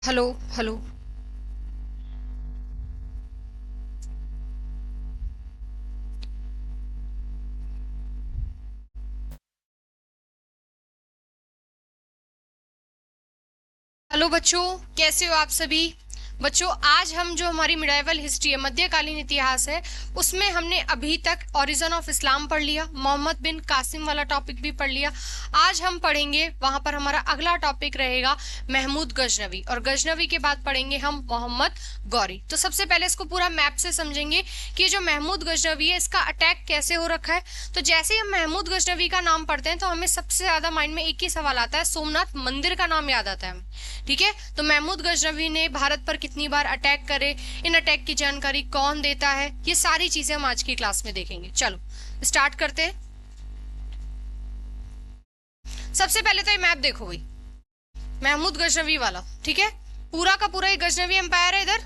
Hello. Hello. Hello बच्चों, कैसे हो आप सभी। बच्चों, आज हम जो हमारी मिडाइवल हिस्ट्री है, मध्यकालीन इतिहास है, उसमें हमने अभी तक ओरिजिन ऑफ इस्लाम पढ़ लिया, मोहम्मद बिन कासिम वाला टॉपिक भी पढ़ लिया। आज हम पढ़ेंगे, वहां पर हमारा अगला टॉपिक रहेगा महमूद गजनवी, और गजनवी के बाद पढ़ेंगे हम मोहम्मद गौरी। तो सबसे पहले इसको पूरा मैप से समझेंगे कि जो महमूद गजनवी है इसका अटैक कैसे हो रखा है। तो जैसे ही हम महमूद गजनवी का नाम पढ़ते हैं तो हमें सबसे ज्यादा माइंड में एक ही सवाल आता है, सोमनाथ मंदिर का नाम याद आता है हमें। ठीक है, तो महमूद गजनवी ने भारत पर कितनी बार अटैक करे, इन अटैक की जानकारी कौन देता है, ये सारी चीजें हम आज की क्लास में देखेंगे। चलो स्टार्ट करते हैं। सबसे पहले तो ये मैप देखो भाई, महमूद गजनवी वाला। ठीक है, पूरा का पूरा ये गजनवी एम्पायर है इधर।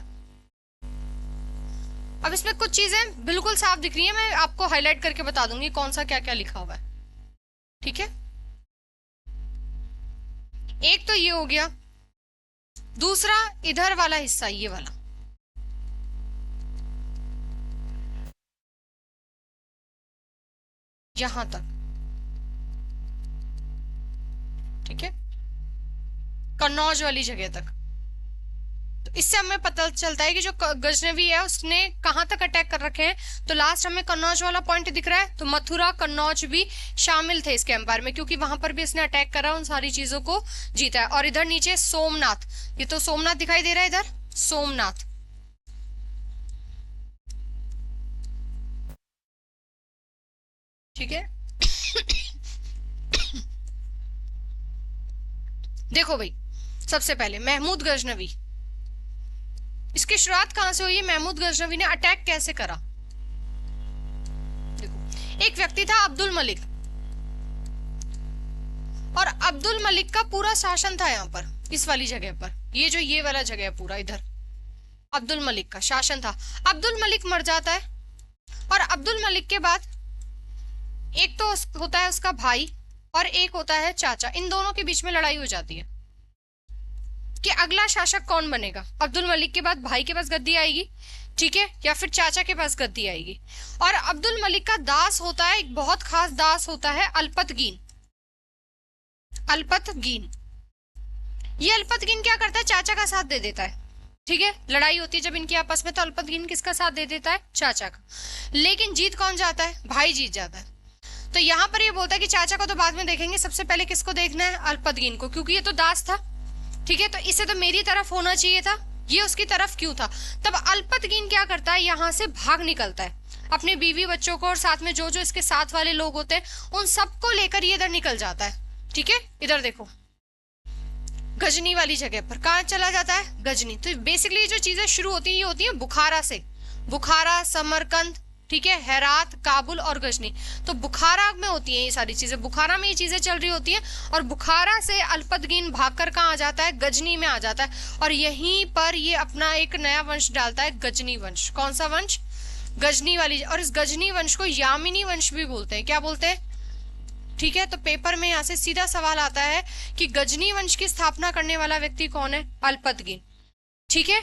अब इसमें कुछ चीजें बिल्कुल साफ दिख रही है, मैं आपको हाईलाइट करके बता दूंगी कौन सा क्या क्या लिखा हुआ है। ठीक है, एक तो ये हो गया, दूसरा इधर वाला हिस्सा, ये वाला, यहां तक। ठीक है, कन्नौज वाली जगह तक। तो इससे हमें पता चलता है कि जो गजनवी है उसने कहां तक अटैक कर रखे हैं। तो लास्ट हमें कन्नौज वाला पॉइंट दिख रहा है, तो मथुरा कन्नौज भी शामिल थे इसके एम्पायर में, क्योंकि वहां पर भी इसने अटैक करा, उन सारी चीजों को जीता है। और इधर नीचे सोमनाथ, ये तो सोमनाथ दिखाई दे रहा है इधर, सोमनाथ। ठीक है, देखो भाई, सबसे पहले महमूद गजनवी, इसकी शुरुआत कहां से हुई है, महमूद गजनवी ने अटैक कैसे करा। देखो, एक व्यक्ति था अब्दुल मलिक, और अब्दुल मलिक का पूरा शासन था यहाँ पर, इस वाली जगह पर, ये जो ये वाला जगह है पूरा इधर, अब्दुल मलिक का शासन था। अब्दुल मलिक मर जाता है, और अब्दुल मलिक के बाद एक तो होता है उसका भाई, और एक होता है चाचा। इन दोनों के बीच में लड़ाई हो जाती है कि अगला शासक कौन बनेगा। अब्दुल मलिक के बाद भाई के पास गद्दी आएगी, ठीक है, या फिर चाचा के पास गद्दी आएगी। और अब्दुल मलिक का दास होता है, एक बहुत खास दास होता है, अल्पतगीन। अल्पतगीन, ये अल्पतगीन क्या करता है, चाचा का साथ दे देता है। ठीक है, लड़ाई होती है जब इनकी आपस में, तो अल्पतगीन किसका साथ दे देता है, चाचा का। लेकिन जीत कौन जाता है, भाई जीत जाता है। तो यहाँ पर ये बोलता है कि चाचा को तो बाद में देखेंगे, सबसे पहले किसको देखना है, अल्पतगीन को, क्योंकि ये तो दास था। ठीक है, तो इसे तो मेरी तरफ होना चाहिए था, ये उसकी तरफ क्यों था। तब अल्पतगीन क्या करता है, यहाँ से भाग निकलता है, अपने बीवी बच्चों को और साथ में जो जो इसके साथ वाले लोग होते हैं उन सबको लेकर ये इधर निकल जाता है। ठीक है, इधर देखो, गजनी वाली जगह पर कहा चला जाता है, गजनी। तो बेसिकली जो चीजें शुरू होती है ये होती है बुखारा से, बुखारा, समरकंद, ठीक है, हेरात, काबुल और गजनी। तो बुखारा में होती है ये सारी चीजें, बुखारा में ये चीजें चल रही होती हैं, और बुखारा से अल्पतगीन भागकर कहाँ आ जाता है, गजनी में आ जाता है, और यहीं पर ये अपना एक नया वंश डालता है, गजनी वंश। कौन सा वंश, गजनी वाली। और इस गजनी वंश को यामिनी वंश भी बोलते हैं, क्या बोलते हैं। ठीक है, तो पेपर में यहां से सीधा सवाल आता है कि गजनी वंश की स्थापना करने वाला व्यक्ति कौन है, अल्पतगीन। ठीक है,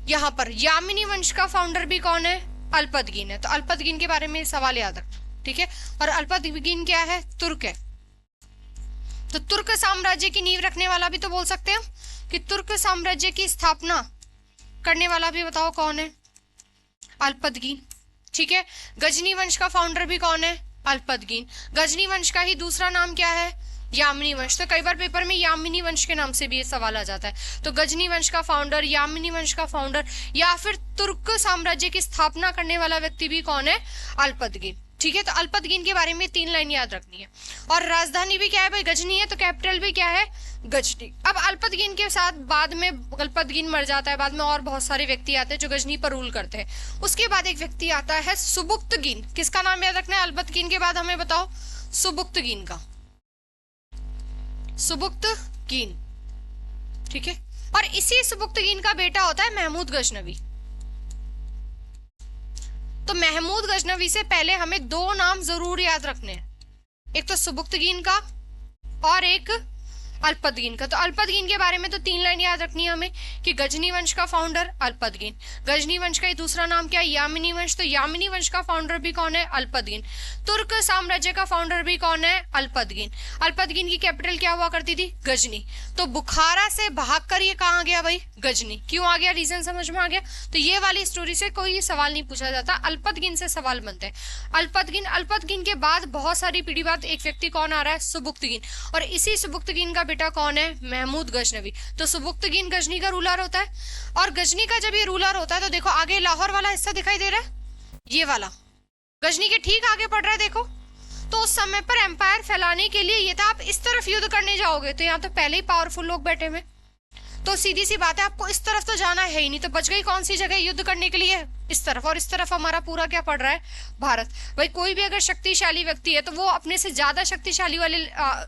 यहां पर यामिनी वंश का फाउंडर भी कौन है, अल्पतगीन है। तो अल्पतगीन के बारे में सवाल याद रखना। ठीक है, और अल्पतगीन क्या है, तुर्क है। तो तुर्क साम्राज्य की नींव रखने वाला भी तो बोल सकते हैं कि तुर्क साम्राज्य की स्थापना करने वाला भी बताओ कौन है, अल्पतगीन। ठीक है, गजनी वंश का फाउंडर भी कौन है, अल्पतगीन। गजनी वंश का ही दूसरा नाम क्या है, यामिनी वंश। तो कई बार पेपर में यामिनी वंश के नाम से भी ये सवाल आ जाता है। तो गजनी वंश का फाउंडर, यामिनी वंश का फाउंडर, या फिर तुर्क साम्राज्य की स्थापना करने वाला व्यक्ति भी कौन है, अल्पतगीन। ठीक है, तो अल्पतगीन के बारे में 3 लाइन याद रखनी है। और राजधानी भी क्या है भाई, गजनी है, तो कैपिटल भी क्या है, गजनी। अब अल्पतगीन के साथ बाद में अल्पतगीन मर जाता है, बाद में और बहुत सारे व्यक्ति आते हैं जो गजनी पर रूल करते हैं। उसके बाद एक व्यक्ति आता है सुबुक्तगीन। किसका नाम याद रखना है, अल्पतगीन के बाद हमें बताओ, सुबुक्तगीन का, सुबुक्तगीन। ठीक है, और इसी सुबुक्तगीन का बेटा होता है महमूद गजनवी। तो महमूद गजनवी से पहले हमें 2 नाम जरूर याद रखने हैं, एक तो सुबुक्तगीन का और एक अल्पतगीन का। तो अल्पतगीन के बारे में तो 3 लाइन याद रखनी है हमें कि गजनी वंश का फाउंडर अल्पतगीन। गजनी वंश का दूसरा नाम क्या है? यामिनी वंश। तो यामिनी वंश का फाउंडर भी कौन है? अल्पतगीन। तुर्क साम्राज्य का फाउंडर भी कौन है? अल्पतगीन। अल्पतगीन की कैपिटल क्या हुआ करती थी? गजनी। तो बुखारा से भागकर ये कहाँ गया भाई? गजनी। क्यों आ गया? रीजन समझ में आ गया। तो ये वाली स्टोरी से कोई सवाल नहीं पूछा जाता, अल्पतगीन से सवाल बनते हैं। अल्पतगीन के बाद बहुत सारी पीढ़ी बाद एक व्यक्ति कौन आ रहा है? सुबुक्तगीन। और इसी सुबुक्तगीन का बेटा कौन है? महमूद गजनवी। तो सुबुक्तगीन गजनी का रूलर होता है। और गजनी का जब ये रूलर होता है तो देखो आगे लाहौर वाला हिस्सा दिखाई दे रहा है, ये वाला गजनी के ठीक आगे पड़ रहा है देखो। तो उस समय पर एम्पायर फैलाने के लिए ये था, आप इस तरफ युद्ध करने जाओगे तो यहाँ तो पहले ही पावरफुल लोग बैठे हुए, तो सीधी सी बात है आपको इस तरफ तो जाना है ही नहीं, तो बच गई कौन सी जगह युद्ध करने के लिए? इस तरफ। और इस तरफ हमारा पूरा क्या पड़ रहा है? भारत। भाई कोई भी अगर शक्तिशाली व्यक्ति है तो वो अपने से ज्यादा शक्तिशाली वाले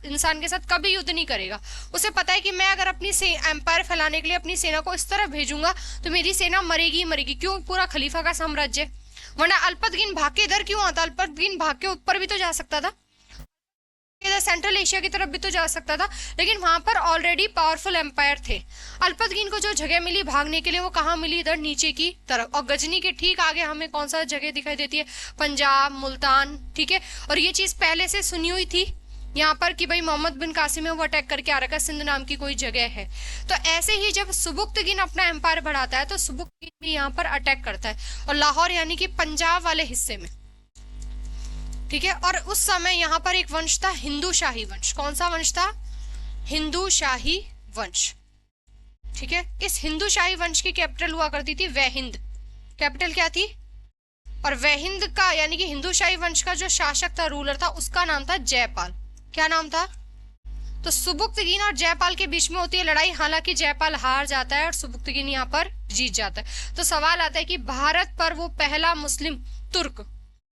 इंसान के साथ कभी युद्ध नहीं करेगा। उसे पता है कि मैं अगर अपनी एम्पायर फैलाने के लिए अपनी सेना को इस तरफ भेजूंगा तो मेरी सेना मरेगी ही मरेगी। क्यों? पूरा खलीफा का साम्राज्य। वरना अल्पतगीन भाग के इधर क्यों आता? अल्पतगीन भाग के ऊपर भी तो जा सकता था, इधर सेंट्रल एशिया की तरफ भी तो जा सकता था, लेकिन वहां पर ऑलरेडी पावरफुल एम्पायर थे। अल्पतगीन को जो जगह मिली भागने के लिए वो कहाँ मिली? इधर नीचे की तरफ। और गजनी के ठीक आगे हमें कौन सा जगह दिखाई देती है? पंजाब, मुल्तान। ठीक है। और ये चीज पहले से सुनी हुई थी यहाँ पर कि भाई मोहम्मद बिन कासिम है वो अटैक करके आ रखा है, सिंध नाम की कोई जगह है। तो ऐसे ही जब सुबुक्तगीन अपना एम्पायर बढ़ाता है तो सुबुक्तगीन भी यहाँ पर अटैक करता है, और लाहौर यानी कि पंजाब वाले हिस्से में। ठीक है। और उस समय यहाँ पर एक वंश था हिंदू शाही वंश। कौन सा वंश था? हिंदू शाही वंश। ठीक है। इस हिंदू शाही वंश की कैपिटल हुआ करती थी वहिंद। कैपिटल क्या थी? और वहिंद का यानी कि हिंदू शाही वंश का जो शासक था, रूलर था, उसका नाम था जयपाल। क्या नाम था? तो सुबुक्तगीन और जयपाल के बीच में होती है लड़ाई। हालांकि जयपाल हार जाता है और सुबुक्तगीन यहाँ पर जीत जाता है। तो सवाल आता है कि भारत पर वो पहला मुस्लिम तुर्क,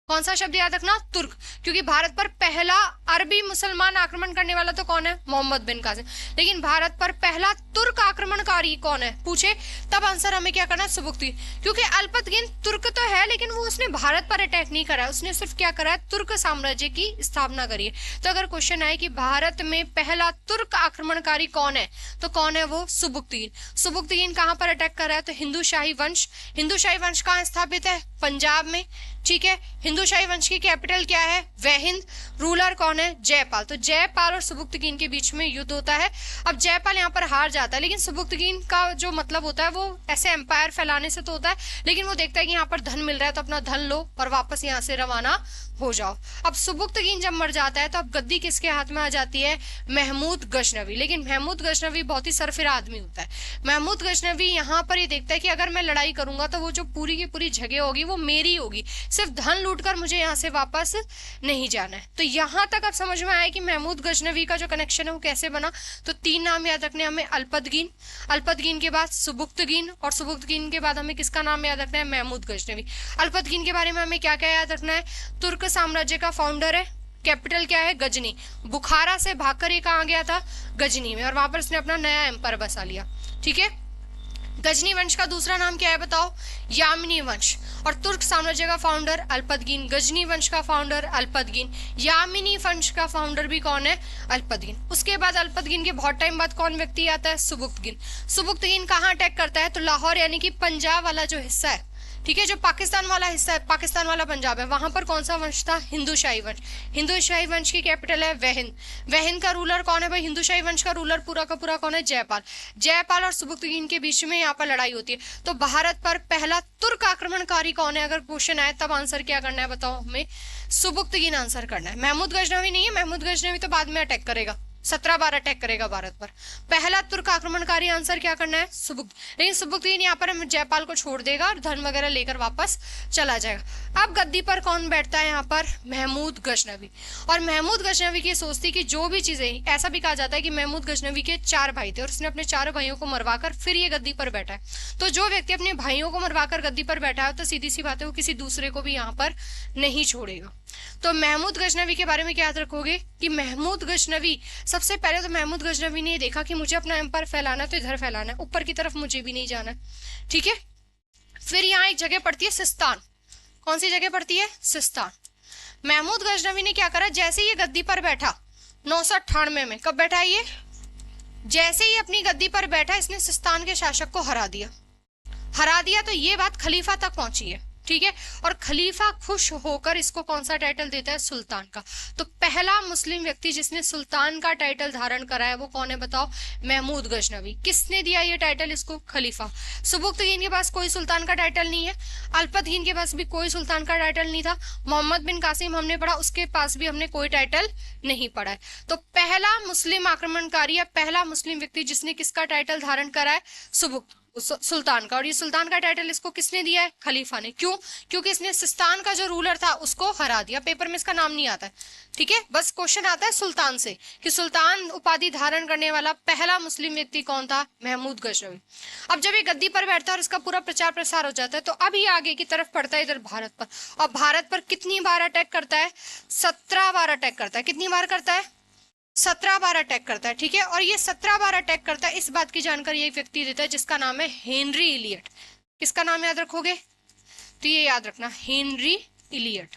कौन सा शब्द याद रखना? तुर्क। क्योंकि भारत पर पहला अरबी मुसलमान आक्रमण करने वाला तो कौन है? मोहम्मद बिन कासिम। लेकिन भारत पर पहला तुर्क आक्रमणकारी कौन है पूछे, तब आंसर हमें क्या करना है? सुबुक्तगीन। क्योंकि अल्पतगीन तुर्क तो है लेकिन वो उसने भारत पर अटैक नहीं करा है, उसने सिर्फ क्या करा है? तुर्क साम्राज्य की स्थापना करी है। तो अगर क्वेश्चन आए कि भारत में पहला तुर्क आक्रमणकारी कौन है तो कौन है वो? सुबुक्तगीन। सुबुक्तगीन कहाँ पर अटैक कर रहा है? तो हिंदू शाही वंश। हिंदू शाही वंश कहाँ स्थापित है? पंजाब में। ठीक है। हिंदू शाही वंश की कैपिटल क्या है? वहिंद। रूलर कौन है? जयपाल। तो जयपाल और सुबुक्तगीन के बीच में युद्ध होता है। अब जयपाल यहाँ पर हार जाता है, लेकिन सुबुक्तगीन का जो मतलब होता है वो ऐसे एम्पायर फैलाने से तो होता है, लेकिन वो देखता है कि यहाँ पर धन मिल रहा है तो अपना धन लो और वापस यहाँ से रवाना हो जाओ। अब सुबुक्तगीन जब मर जाता है तो अब गद्दी किसके हाथ में आ जाती है? महमूद गजनवी। लेकिन महमूद गजनवी बहुत ही सरफिरा आदमी होता है। महमूद गजनवी यहाँ पर ये देखता है कि अगर मैं लड़ाई करूंगा तो वो जो पूरी की पूरी जगह होगी वो मेरी होगी, सिर्फ धन लूटकर मुझे यहाँ से वापस नहीं जाना है। तो यहाँ तक अब समझ में आया कि महमूद गजनवी का जो कनेक्शन है वो कैसे बना। तो 3 नाम याद रखने हमें, अल्पतगीन, अल्पतगीन के बाद सुबुक्तगीन, और सुबुक्तगीन के बाद हमें किसका नाम याद रखना है? महमूद गजनवी। अल्पतगीन के बारे में हमें क्या क्या याद रखना है? तुर्क साम्राज्य का फाउंडर है, कैपिटल क्या है? गजनी। बुखारा से भागकर ये कहाँ गया था? गजनी में, और वहां पर उसने अपना नया एम्पायर बसा लिया। ठीक है। गजनी वंश का दूसरा नाम क्या है बताओ? यामिनी वंश। और तुर्क साम्राज्य का फाउंडर अल्पतगीन, गजनी वंश का फाउंडर अल्पतगीन, यामिनी वंश का फाउंडर भी कौन है? अल्पतगीन। उसके बाद अल्पतगीन के बहुत टाइम बाद कौन व्यक्ति आता है? सुबुक्तगीन। सुबुक्तगीन कहाँ अटैक करता है? तो लाहौर यानी कि पंजाब वाला जो हिस्सा है, ठीक है, जो पाकिस्तान वाला हिस्सा है, पाकिस्तान वाला पंजाब है, वहां पर कौन सा वंश था? हिंदू शाही वंश। हिंदू शाही वंश की कैपिटल है वहिंद। वहिंद का रूलर कौन है भाई? हिंदू शाही वंश का रूलर पूरा का पूरा कौन है? जयपाल। जयपाल और सुबुक्तगीन के बीच में यहाँ पर लड़ाई होती है। तो भारत पर पहला तुर्क आक्रमणकारी कौन है? अगर क्वेश्चन आए तब आंसर क्या करना है बताओ हमें? सुबुक्तगीन आंसर करना है। महमूद गजनवी नहीं है, महमूद गजनवी तो बाद में अटैक करेगा, 17 बार अटैक करेगा भारत पर। पहला तुर्क आक्रमणकारी आंसर क्या करना है? सुबुक्त। लेकिन सुबुक्तगीन यहाँ पर जयपाल को छोड़ देगा और धन वगैरह लेकर वापस चला जाएगा। अब गद्दी पर कौन बैठता है यहाँ पर? महमूद गजनवी। और महमूद गजनवी की सोच थी कि जो भी चीजें, ऐसा भी कहा जाता है कि महमूद गजनवी के 4 भाई थे और उसने अपने 4 भाइयों को मरवाकर फिर ये गद्दी पर बैठा है। तो जो व्यक्ति अपने भाइयों को मरवाकर गद्दी पर बैठा है तो सीधी सी बात है वो किसी दूसरे को भी यहाँ पर नहीं छोड़ेगा। तो महमूद गजनवी के बारे में क्या याद रखोगे कि महमूद गजनवी, सबसे पहले तो महमूद गजनवी ने देखा कि मुझे अपना एम्पायर फैलाना है तो इधर फैलाना है, ऊपर की तरफ मुझे भी नहीं जाना है। ठीक है। फिर यहाँ एक जगह पड़ती है सिस्तान। कौन सी जगह पड़ती है? सिस्तान। महमूद गजनवी ने क्या करा, जैसे ये गद्दी पर बैठा 998 में, कब बैठा है ये? जैसे ही अपनी गद्दी पर बैठा इसने सिस्तान के शासक को हरा दिया तो ये बात खलीफा तक पहुंची है, ठीक है। और खलीफा खुश होकर इसको कौन सा टाइटल देता है? सुल्तान का। तो पहला मुस्लिम व्यक्ति जिसने सुल्तान का टाइटल धारण करा है वो कौन है बताओ? महमूद गजनवी। किसने दिया ये टाइटल इसको? खलीफा। सुबुक्तगीन के पास कोई सुल्तान का टाइटल नहीं है, अल्पतगीन के पास भी कोई सुल्तान का टाइटल नहीं था, मोहम्मद बिन कासिम हमने पढ़ा उसके पास भी हमने कोई टाइटल नहीं पढ़ा है। तो पहला मुस्लिम आक्रमणकारी या पहला मुस्लिम व्यक्ति जिसने किसका टाइटल धारण करा है? सुल्तान का। और ये सुल्तान का टाइटल इसको किसने दिया है? खलीफा ने। क्यों? क्योंकि इसने सिस्तान का जो रूलर था उसको हरा दिया। पेपर में इसका नाम नहीं आता है, ठीक है, बस क्वेश्चन आता है सुल्तान से कि सुल्तान उपाधि धारण करने वाला पहला मुस्लिम व्यक्ति कौन था? महमूद गजनवी। अब जब ये गद्दी पर बैठता है और इसका पूरा प्रचार प्रसार हो जाता है तो अब ये आगे की तरफ पड़ता है इधर भारत पर। और भारत पर कितनी बार अटैक करता है? 17 बार अटैक करता है। कितनी बार करता है? 17 बार अटैक करता है, ठीक है। और ये 17 बार अटैक करता है इस बात की जानकारी एक व्यक्ति देता है जिसका नाम है हेनरी इलियट। किसका नाम याद रखोगे? तो ये याद रखना, हेनरी इलियट,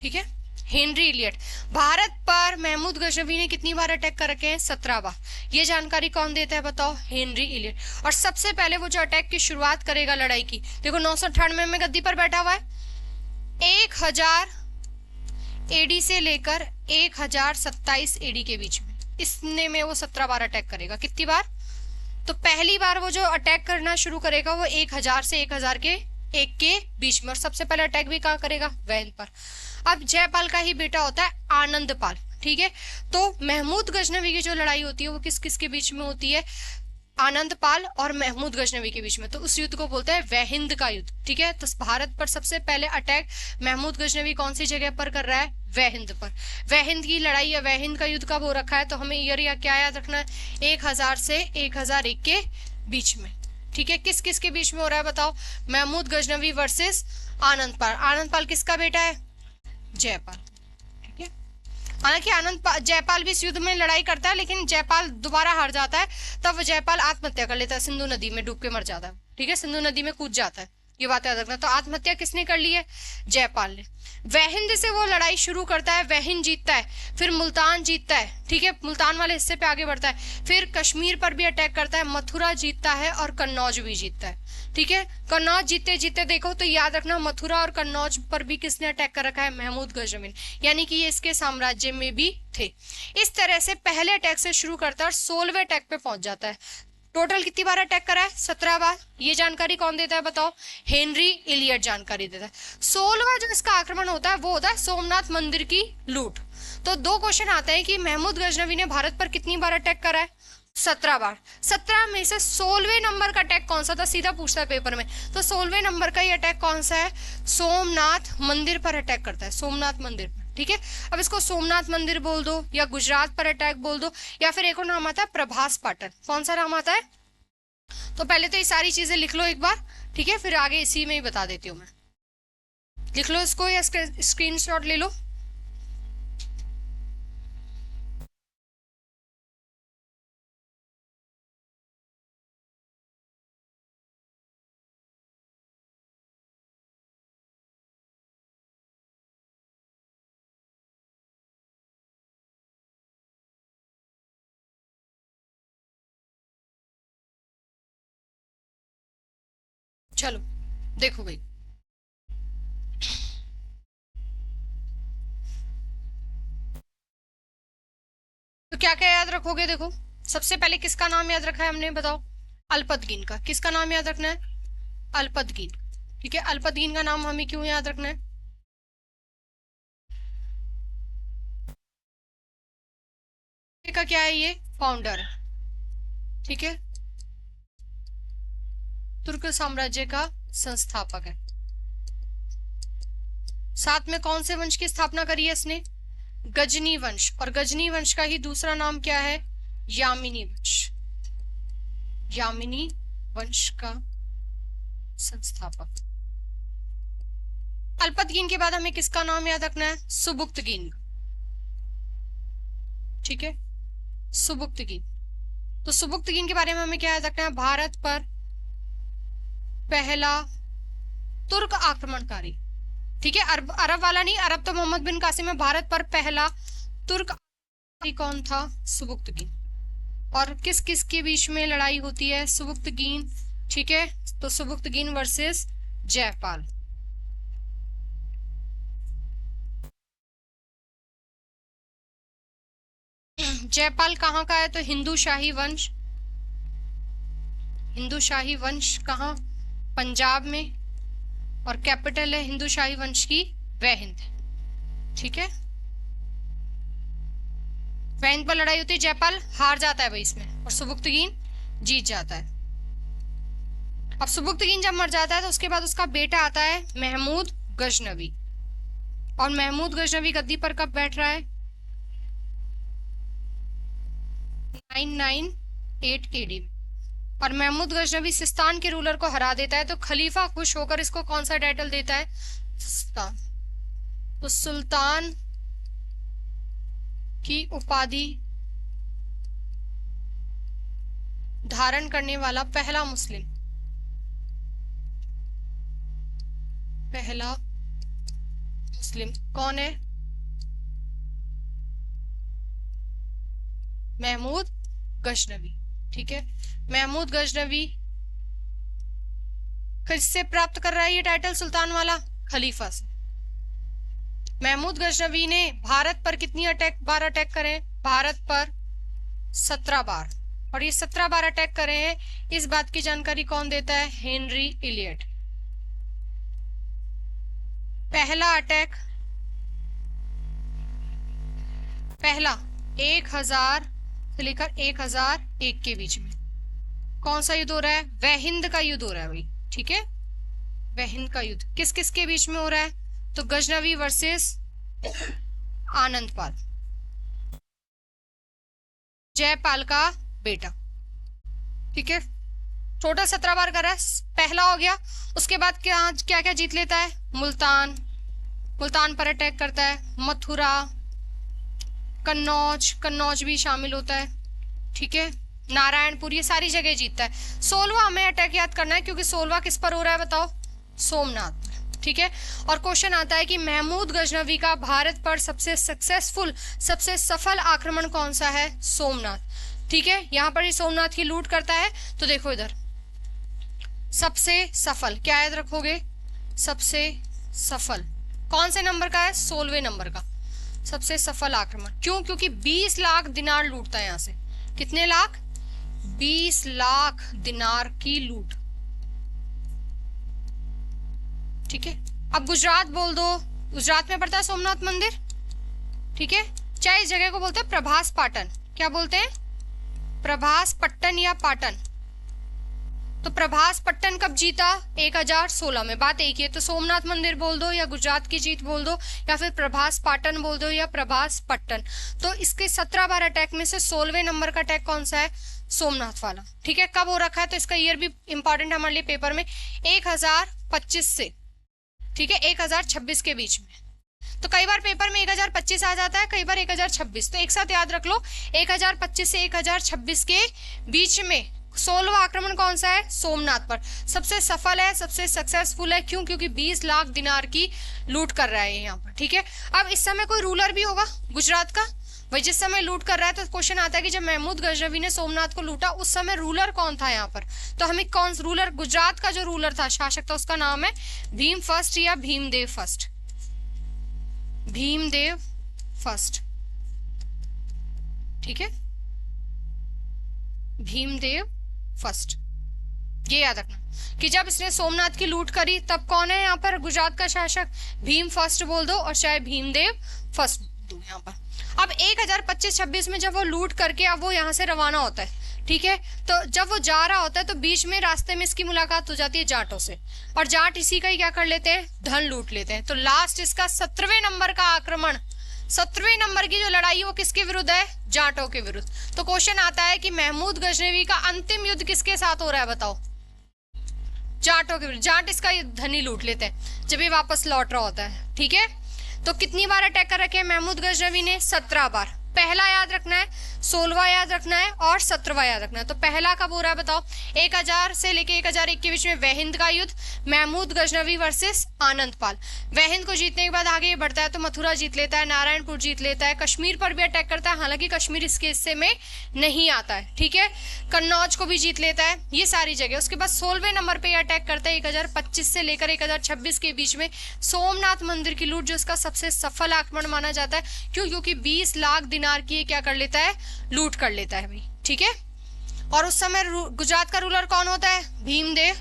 ठीक है। Henry Elliot. भारत पर महमूद गजनवी ने कितनी बार अटैक कर रखे हैं? 17 बार। ये जानकारी कौन देता है बताओ? Henry Elliot. और सबसे पहले वो जो अटैक की शुरुआत करेगा लड़ाई की, देखो 998 में गद्दी पर बैठा हुआ है, 1000 एडी से लेकर 1027 एडी के बीच में इसने में वो 17 बार अटैक करेगा। कितनी बार? तो पहली बार वो जो अटैक करना शुरू करेगा वो 1000 से 1000 के एक के बीच में। और सबसे पहले अटैक भी कहाँ करेगा? वैन पर। अब जयपाल का ही बेटा होता है आनंदपाल, ठीक है। तो महमूद गजनवी की जो लड़ाई होती है वो किस किस के बीच में होती है? आनंदपाल और महमूद गजनवी के बीच में। तो उस युद्ध को बोलते हैं वहहिंद का युद्ध, ठीक है। तो भारत पर सबसे पहले अटैक महमूद गजनवी कौन सी जगह पर कर रहा है? वहहिंद पर। वहहिंद की लड़ाई या वहहिंद का युद्ध कब हो रखा है? तो हमें ईयर या क्या याद रखना है? 1000 से 1001 के बीच में, ठीक है। किस किस के बीच में हो रहा है बताओ? महमूद गजनवी वर्सेस आनंदपाल। आनंदपाल किसका बेटा है? जयपाल, ठीक है। हालांकि जयपाल भी इस युद्ध में लड़ाई करता है लेकिन जयपाल दोबारा हार जाता है, तब वो जयपाल आत्महत्या कर लेता है, सिंधु नदी में डूब के मर जाता है, ठीक है, सिंधु नदी में कूद जाता है। ये बात याद रखना। तो आत्महत्या किसने कर ली है? जयपाल ने। वहहिंद से वो लड़ाई शुरू करता है, वहहिंद जीतता है, फिर मुल्तान जीतता है, ठीक है, मुल्तान वाले हिस्से पे आगे बढ़ता है, फिर कश्मीर पर भी अटैक करता है, मथुरा जीतता है और कन्नौज भी जीतता है, ठीक है। कन्नौज जीतते जीतते देखो तो याद रखना मथुरा और कन्नौज पर भी किसने अटैक कर रखा है? महमूद गजनवी, यानी कि ये इसके साम्राज्य में भी थे। इस तरह से पहले अटैक से शुरू करता है और 16वें अटैक पे पहुंच जाता है। टोटल कितनी बार अटैक करा है? 17 बार। ये जानकारी कौन देता है बताओ? हेनरी इलियट जानकारी देता है। 16वां जो इसका आक्रमण होता है वो होता है सोमनाथ मंदिर की लूट। तो दो क्वेश्चन आते हैं कि महमूद गजनवी ने भारत पर कितनी बार अटैक करा है? 17 बार। 17 में से 16वें नंबर का अटैक कौन सा था? सीधा पूछता है पेपर में। तो 16वें नंबर का ये अटैक कौन सा है? सोमनाथ मंदिर पर अटैक करता है, सोमनाथ मंदिर पर, ठीक है। अब इसको सोमनाथ मंदिर बोल दो या गुजरात पर अटैक बोल दो या फिर एक और नाम आता है प्रभास पाटन। कौन सा नाम आता है? तो पहले तो ये सारी चीजें लिख लो एक बार, ठीक है, फिर आगे इसी में ही बता देती हूँ मैं। लिख लो इसको या स्क्रीनशॉट ले लो। चलो देखो भाई, तो क्या क्या याद रखोगे? देखो सबसे पहले किसका नाम याद रखा है हमने बताओ? अल्पतगीन का। किसका नाम याद रखना है? अल्पतगीन, ठीक है। अल्पतगीन का नाम हमें क्यों याद रखना है? का क्या है? ये फाउंडर है, ठीक है, तुर्क साम्राज्य का संस्थापक है। साथ में कौन से वंश की स्थापना करी है इसने? गजनी वंश। और गजनी वंश का ही दूसरा नाम क्या है? यामिनी वंश। यामिनी वंश का संस्थापक। अल्पतगीन के बाद हमें किसका नाम याद रखना है? सुबुक्तगीन, ठीक है, सुबुक्तगीन। तो सुबुक्तगीन के बारे में हमें क्या याद रखना है? भारत पर पहला तुर्क आक्रमणकारी, ठीक है, अरब वाला नहीं, अरब तो मोहम्मद बिन कासिम है। भारत पर पहला तुर्क ये कौन था? सुबुक्तगीन। और किस किस के बीच में लड़ाई होती है? सुबुक्तगीन, ठीक है। तो सुबुक्तगीन वर्सेस जयपाल। जयपाल कहाँ का है? तो हिंदू शाही वंश। हिंदू शाही वंश कहाँ? पंजाब में। और कैपिटल है हिंदू शाही वंश की वैहिंद, ठीक है। वैहिंद पर लड़ाई होती है, जयपाल हार जाता है भाई इसमें, और सुबुक्तगीन जीत जाता है। अब सुबुक्तगीन जब मर जाता है तो उसके बाद उसका बेटा आता है महमूद गजनवी। और महमूद गजनवी गद्दी पर कब बैठ रहा है? 998 AD में। और महमूद गजनवी सिस्तान के रूलर को हरा देता है, तो खलीफा खुश होकर इसको कौन सा टाइटल देता है? सुल्तान। तो सुल्तान की उपाधि धारण करने वाला पहला मुस्लिम कौन है? महमूद गजनवी, ठीक है। महमूद गजनवी किससे प्राप्त कर रहा है ये टाइटल सुल्तान वाला? खलीफा से। महमूद गजनवी ने भारत पर कितनी बार अटैक करे? भारत पर 17 बार। और ये 17 बार अटैक करे हैं, इस बात की जानकारी कौन देता है? Henry Elliot. पहला अटैक, पहला 1000 से लेकर 1001 के बीच में कौन सा युद्ध हो रहा है? वैहिंद का युद्ध हो रहा है भाई, ठीक है। वैहिंद का युद्ध किस किस के बीच में हो रहा है? तो गजनवी वर्सेस आनंदपाल, जयपाल का बेटा, ठीक है। टोटल 17 बार कर रहा है, पहला हो गया। उसके बाद क्या क्या क्या जीत लेता है? मुल्तान पर अटैक करता है, मथुरा, कन्नौज भी शामिल होता है, ठीक है। नारायणपुर, ये सारी जगह जीतता है। 16वां हमें अटैक याद करना है, क्योंकि 16वां किस पर हो रहा है बताओ? सोमनाथ पर, ठीक है। और क्वेश्चन आता है कि महमूद गजनवी का भारत पर सबसे सक्सेसफुल, सबसे सफल आक्रमण कौन सा है? सोमनाथ, ठीक है। यहां पर ही सोमनाथ की लूट करता है। तो देखो इधर सबसे सफल क्या याद रखोगे? सबसे सफल कौन से नंबर का है? 16वें नंबर का सबसे सफल आक्रमण। क्यों? क्योंकि 20 लाख दिनार लूटता है यहां से। कितने लाख? 20 लाख दिनार की लूट, ठीक है। अब गुजरात बोल दो, गुजरात में पड़ता है सोमनाथ मंदिर, ठीक है। चाहे इस जगह को बोलते हैं प्रभास पाटन। क्या बोलते हैं? प्रभास पट्टन या पाटन। तो प्रभास पट्टन कब जीता? 1016 में। बात एक ही है, तो सोमनाथ मंदिर बोल दो या गुजरात की जीत बोल दो या फिर प्रभास पाटन बोल दो या प्रभास पट्टन। तो इसके 17 बार अटैक में से 16वें नंबर का अटैक कौन सा है? सोमनाथ वाला, ठीक है। कब हो रखा है? तो इसका ईयर भी इंपॉर्टेंट हमारे लिए पेपर में, 1025 से, ठीक है, 1026 के बीच में। तो कई बार पेपर में 1025 आ जाता है, कई बार 1026, तो एक साथ याद रख लो 1025 से 1026 के बीच में 16वां आक्रमण कौन सा है? सोमनाथ पर। सबसे सफल है, सबसे सक्सेसफुल है। क्यों? क्योंकि 20 लाख दिनार की लूट कर रहा है यहाँ पर, ठीक है। अब इस समय कोई रूलर भी होगा गुजरात का, वही जिस समय लूट कर रहा है। तो क्वेश्चन आता है कि जब महमूद गजनवी ने सोमनाथ को लूटा उस समय रूलर कौन था यहाँ पर? तो हमें कौन रूलर, गुजरात का जो रूलर था, शासक था, उसका नाम है भीम फर्स्ट या भीमदेव फर्स्ट। भीमदेव फर्स्ट, ठीक है, भीमदेव फर्स्ट। ये याद रखना कि जब इसने सोमनाथ की लूट करी तब कौन है यहाँ पर गुजरात का शासक? भीम फर्स्ट बोल दो और चाहे भीमदेव फर्स्ट दो यहाँ पर। अब 1025-26 में जब वो लूट करके अब वो यहाँ से रवाना होता है, ठीक है। तो जब वो जा रहा होता है तो बीच में रास्ते में इसकी मुलाकात हो जाती है जाटों से, और जाट इसी का ही क्या कर लेते हैं? धन लूट लेते हैं। तो लास्ट इसका 17वें नंबर का आक्रमण, 17वें नंबर की जो लड़ाई है वो किसके विरुद्ध है? जाटों के विरुद्ध। तो क्वेश्चन आता है कि महमूद गजनवी का अंतिम युद्ध किसके साथ हो रहा है बताओ? जाटों के विरुद्ध। जाट इसका धनी लूट लेते हैं जब ये वापस लौट रहा होता है, ठीक है। तो कितनी बार अटैक कर रखे हैं महमूद गजनवी ने? 17 बार। पहला याद रखना है 16वां याद रखना है और 17वां याद रखना है। तो पहला कब हो रहा है बताओ? 1000 से लेके 1001 के बीच में वहिंद का युद्ध, महमूद गजनवी वर्सेस आनंद पाल। वहिंद को जीतने के बाद आगे ये बढ़ता है तो मथुरा जीत लेता है, नारायणपुर जीत लेता है, कश्मीर पर भी अटैक करता है, हालांकि कश्मीर इसके हिस्से में नहीं आता है, ठीक है। कन्नौज को भी जीत लेता है, ये सारी जगह। उसके बाद 16वें नंबर पे अटैक करता है 1025 से लेकर 1026 के बीच में सोमनाथ मंदिर की लूट, जो इसका सबसे सफल आक्रमण माना जाता है। क्यों? क्योंकि 20 लाख दिनार की क्या कर लेता है? लूट कर लेता है भाई, ठीक है। और उस समय गुजरात का रूलर कौन होता है? भीमदेव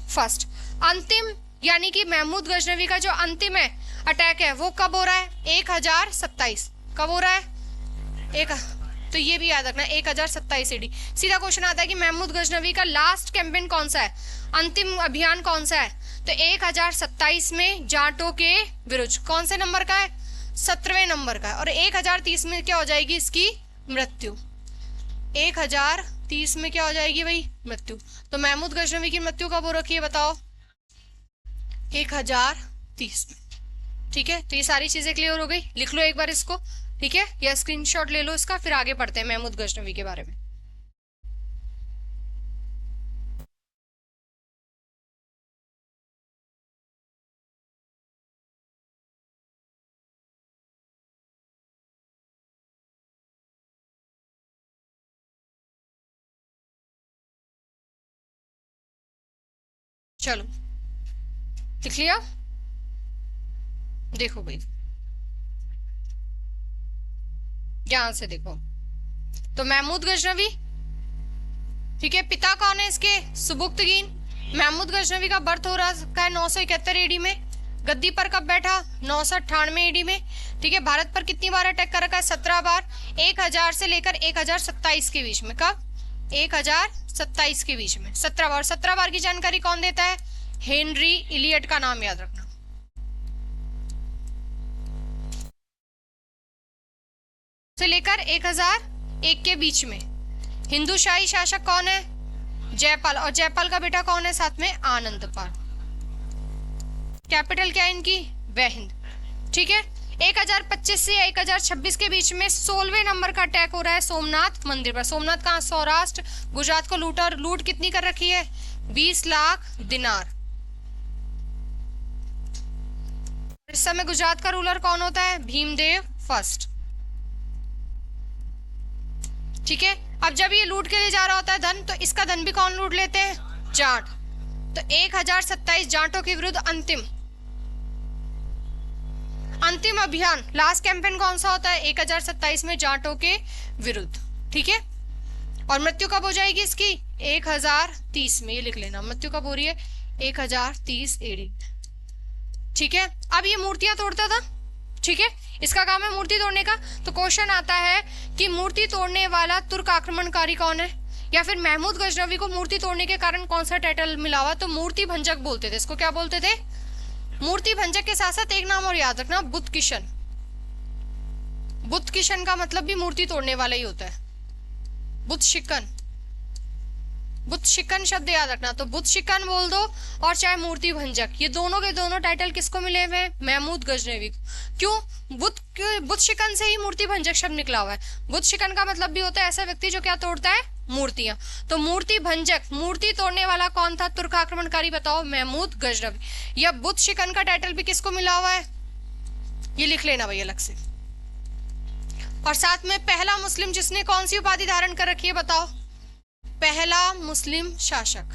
फर्स्ट। अंतिम यानी कि महमूद गजनवी का जो अंतिम है अटैक है वो कब हो रहा है? 1027। कब हो रहा है? तो ये भी याद रखना 1027 AD। सीधा क्वेश्चन आता है कि महमूद गजनवी का लास्ट कैंपेन कौन सा है, अंतिम अभियान कौन सा है? तो 1027 में जाटों के विरुद्ध। कौन से नंबर का है? 17वें नंबर का है। और 1030 में क्या हो जाएगी इसकी? मृत्यु। 1030 में क्या हो जाएगी भाई? मृत्यु। तो महमूद गजनवी की मृत्यु कब हो रखी है बताओ? 1030 में, ठीक है। तो ये सारी चीजें क्लियर हो गई, लिख लो एक बार इसको, ठीक है, या स्क्रीनशॉट ले लो इसका, फिर आगे पढ़ते हैं महमूद गजनवी के बारे में। चलो लिख लिया? देखो भाई ध्यान से देखो। तो महमूद गजनवी, ठीक है, पिता कौन है इसके? सुबुक्तगीन। महमूद गजनवी का बर्थ हो रहा है 971 AD में। गद्दी पर कब बैठा? 998 AD में, ठीक है। भारत पर कितनी बार अटैक कर रखा है? 17 बार। 1000 से लेकर 1027 के बीच में। कब? 1027 के बीच में 17 बार। 17 बार की जानकारी कौन देता है? हेनरी इलियट का नाम याद रखना। से लेकर 1001 के बीच में। हिंदूशाही शासक कौन है? जयपाल। और जयपाल का बेटा कौन है साथ में? आनंदपाल। कैपिटल क्या है इनकी? वहिंद, ठीक है। 1025 से 1026 के बीच में 16वें नंबर का अटैक हो रहा है सोमनाथ मंदिर पर। सोमनाथ कहाँ? सौराष्ट्र। गुजरात को लूटा, और लूट कितनी कर रखी है? 20 लाख दिनार। इस समय गुजरात का रूलर कौन होता है? भीमदेव फर्स्ट, ठीक है। अब जब ये लूट के लिए जा रहा होता है धन, तो इसका धन भी कौन लूट लेते हैं? जाट। तो 1027 जाटों के विरुद्ध अंतिम अभियान, लास्ट कैंपेन कौन सा होता है? 1027 में जाटों के विरुद्ध, ठीक है। और मृत्यु कब हो जाएगी इसकी? 1030 में। ये लिख लेना, मृत्यु कब हो रही है? 1030 AD, ठीक है। अब ये मूर्तियां तोड़ता था, ठीक है, इसका काम है मूर्ति तोड़ने का। तो क्वेश्चन आता है कि मूर्ति तोड़ने वाला तुर्क आक्रमणकारी कौन है, या फिर महमूद गजनवी को मूर्ति तोड़ने के कारण कौन सा टाइटल मिला हुआ? तो मूर्ति भंजक बोलते थे इसको। क्या बोलते थे? मूर्ति भंजक के साथ साथ एक नाम और याद रखना, बुद्ध किशन। बुद्ध किशन का मतलब भी मूर्ति तोड़ने वाला ही होता है। बुद्ध शिकन, बुद्ध शिकन शब्द याद रखना। तो बुद्ध शिकन बोल दो और चाहे मूर्ति भंजक, ये दोनों के दोनों टाइटल किसको मिले हुए? महमूद गजनवी को। क्यों? बुद्ध शिकन से ही मूर्ति भंजक शब्द निकला हुआ है। बुद्ध शिकन का मतलब भी होता है ऐसा व्यक्ति जो क्या तोड़ता है? मूर्तियां। तो मूर्ति भंजक, मूर्ति तोड़ने वाला कौन था तुर्क आक्रमणकारी बताओ? महमूद गजनवी। या बुद्ध शिकन का टाइटल भी किसको मिला हुआ है? ये लिख लेना भाई अलग से। और साथ में पहला मुस्लिम जिसने कौन सी उपाधि धारण कर रखी है बताओ? पहला मुस्लिम शासक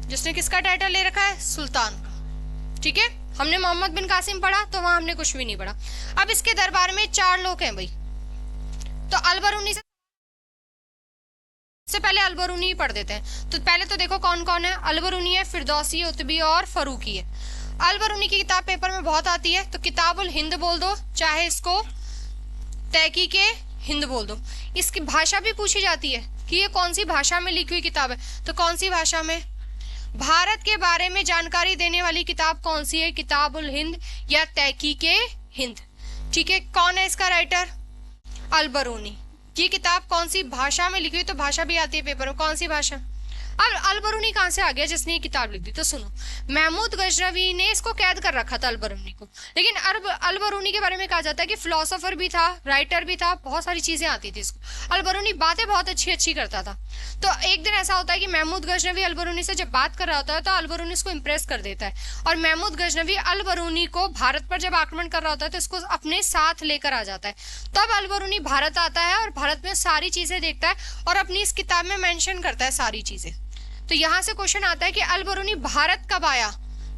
जिसने किसका टाइटल ले रखा है? सुल्तान का, ठीक है। हमने मोहम्मद बिन कासिम पढ़ा तो वहां हमने कुछ भी नहीं पढ़ा। अब इसके दरबार में 4 लोग हैं भाई। तो अलबरूनी से पहले अलबरूनी ही पढ़ देते हैं। तो पहले तो देखो कौन कौन है। अलबरूनी है, फिरदौसी, उतबी और फरूकी है। अलबरूनी की किताब पेपर में बहुत आती है, तो किताबुल हिंद बोल दो, चाहे इसको तहकीके हिंद बोल दो। इसकी भाषा भी पूछी जाती है कि ये कौन सी भाषा में लिखी हुई किताब है। तो कौन सी भाषा में? भारत के बारे में जानकारी देने वाली किताब कौन सी है? किताबुल हिंद या तहकीके हिंद, ठीक है। कौन है इसका राइटर? अलबरूनी। ये किताब कौन सी भाषा में लिखी हुई? तो भाषा भी आती है पेपर में, कौन सी भाषा? अब अल बरूनी कहां से आ गया जिसने ये किताब लिख दी? तो सुनो, महमूद गजनवी ने इसको कैद कर रखा था अल बरूनी को, लेकिन अल बरूनी के बारे में कहा जाता है कि फिलोसोफर भी था, राइटर भी था, बहुत सारी चीजें आती थी इसको। अल बरूनी बातें बहुत अच्छी अच्छी करता था। तो एक दिन ऐसा होता है कि महमूद गजनवी अल बरूनी से जब बात कर रहा होता है तो अल बरूनी इसको इंप्रेस कर देता है, और महमूद गजनवी अल बरूनी को भारत पर जब आक्रमण कर रहा होता है तो इसको अपने साथ लेकर आ जाता है। तब अल बरूनी भारत आता है और भारत में सारी चीजें देखता है और अपनी इस किताब में मेंशन करता है सारी चीजें। तो यहां से क्वेश्चन आता है कि अल बरूनी भारत कब आया?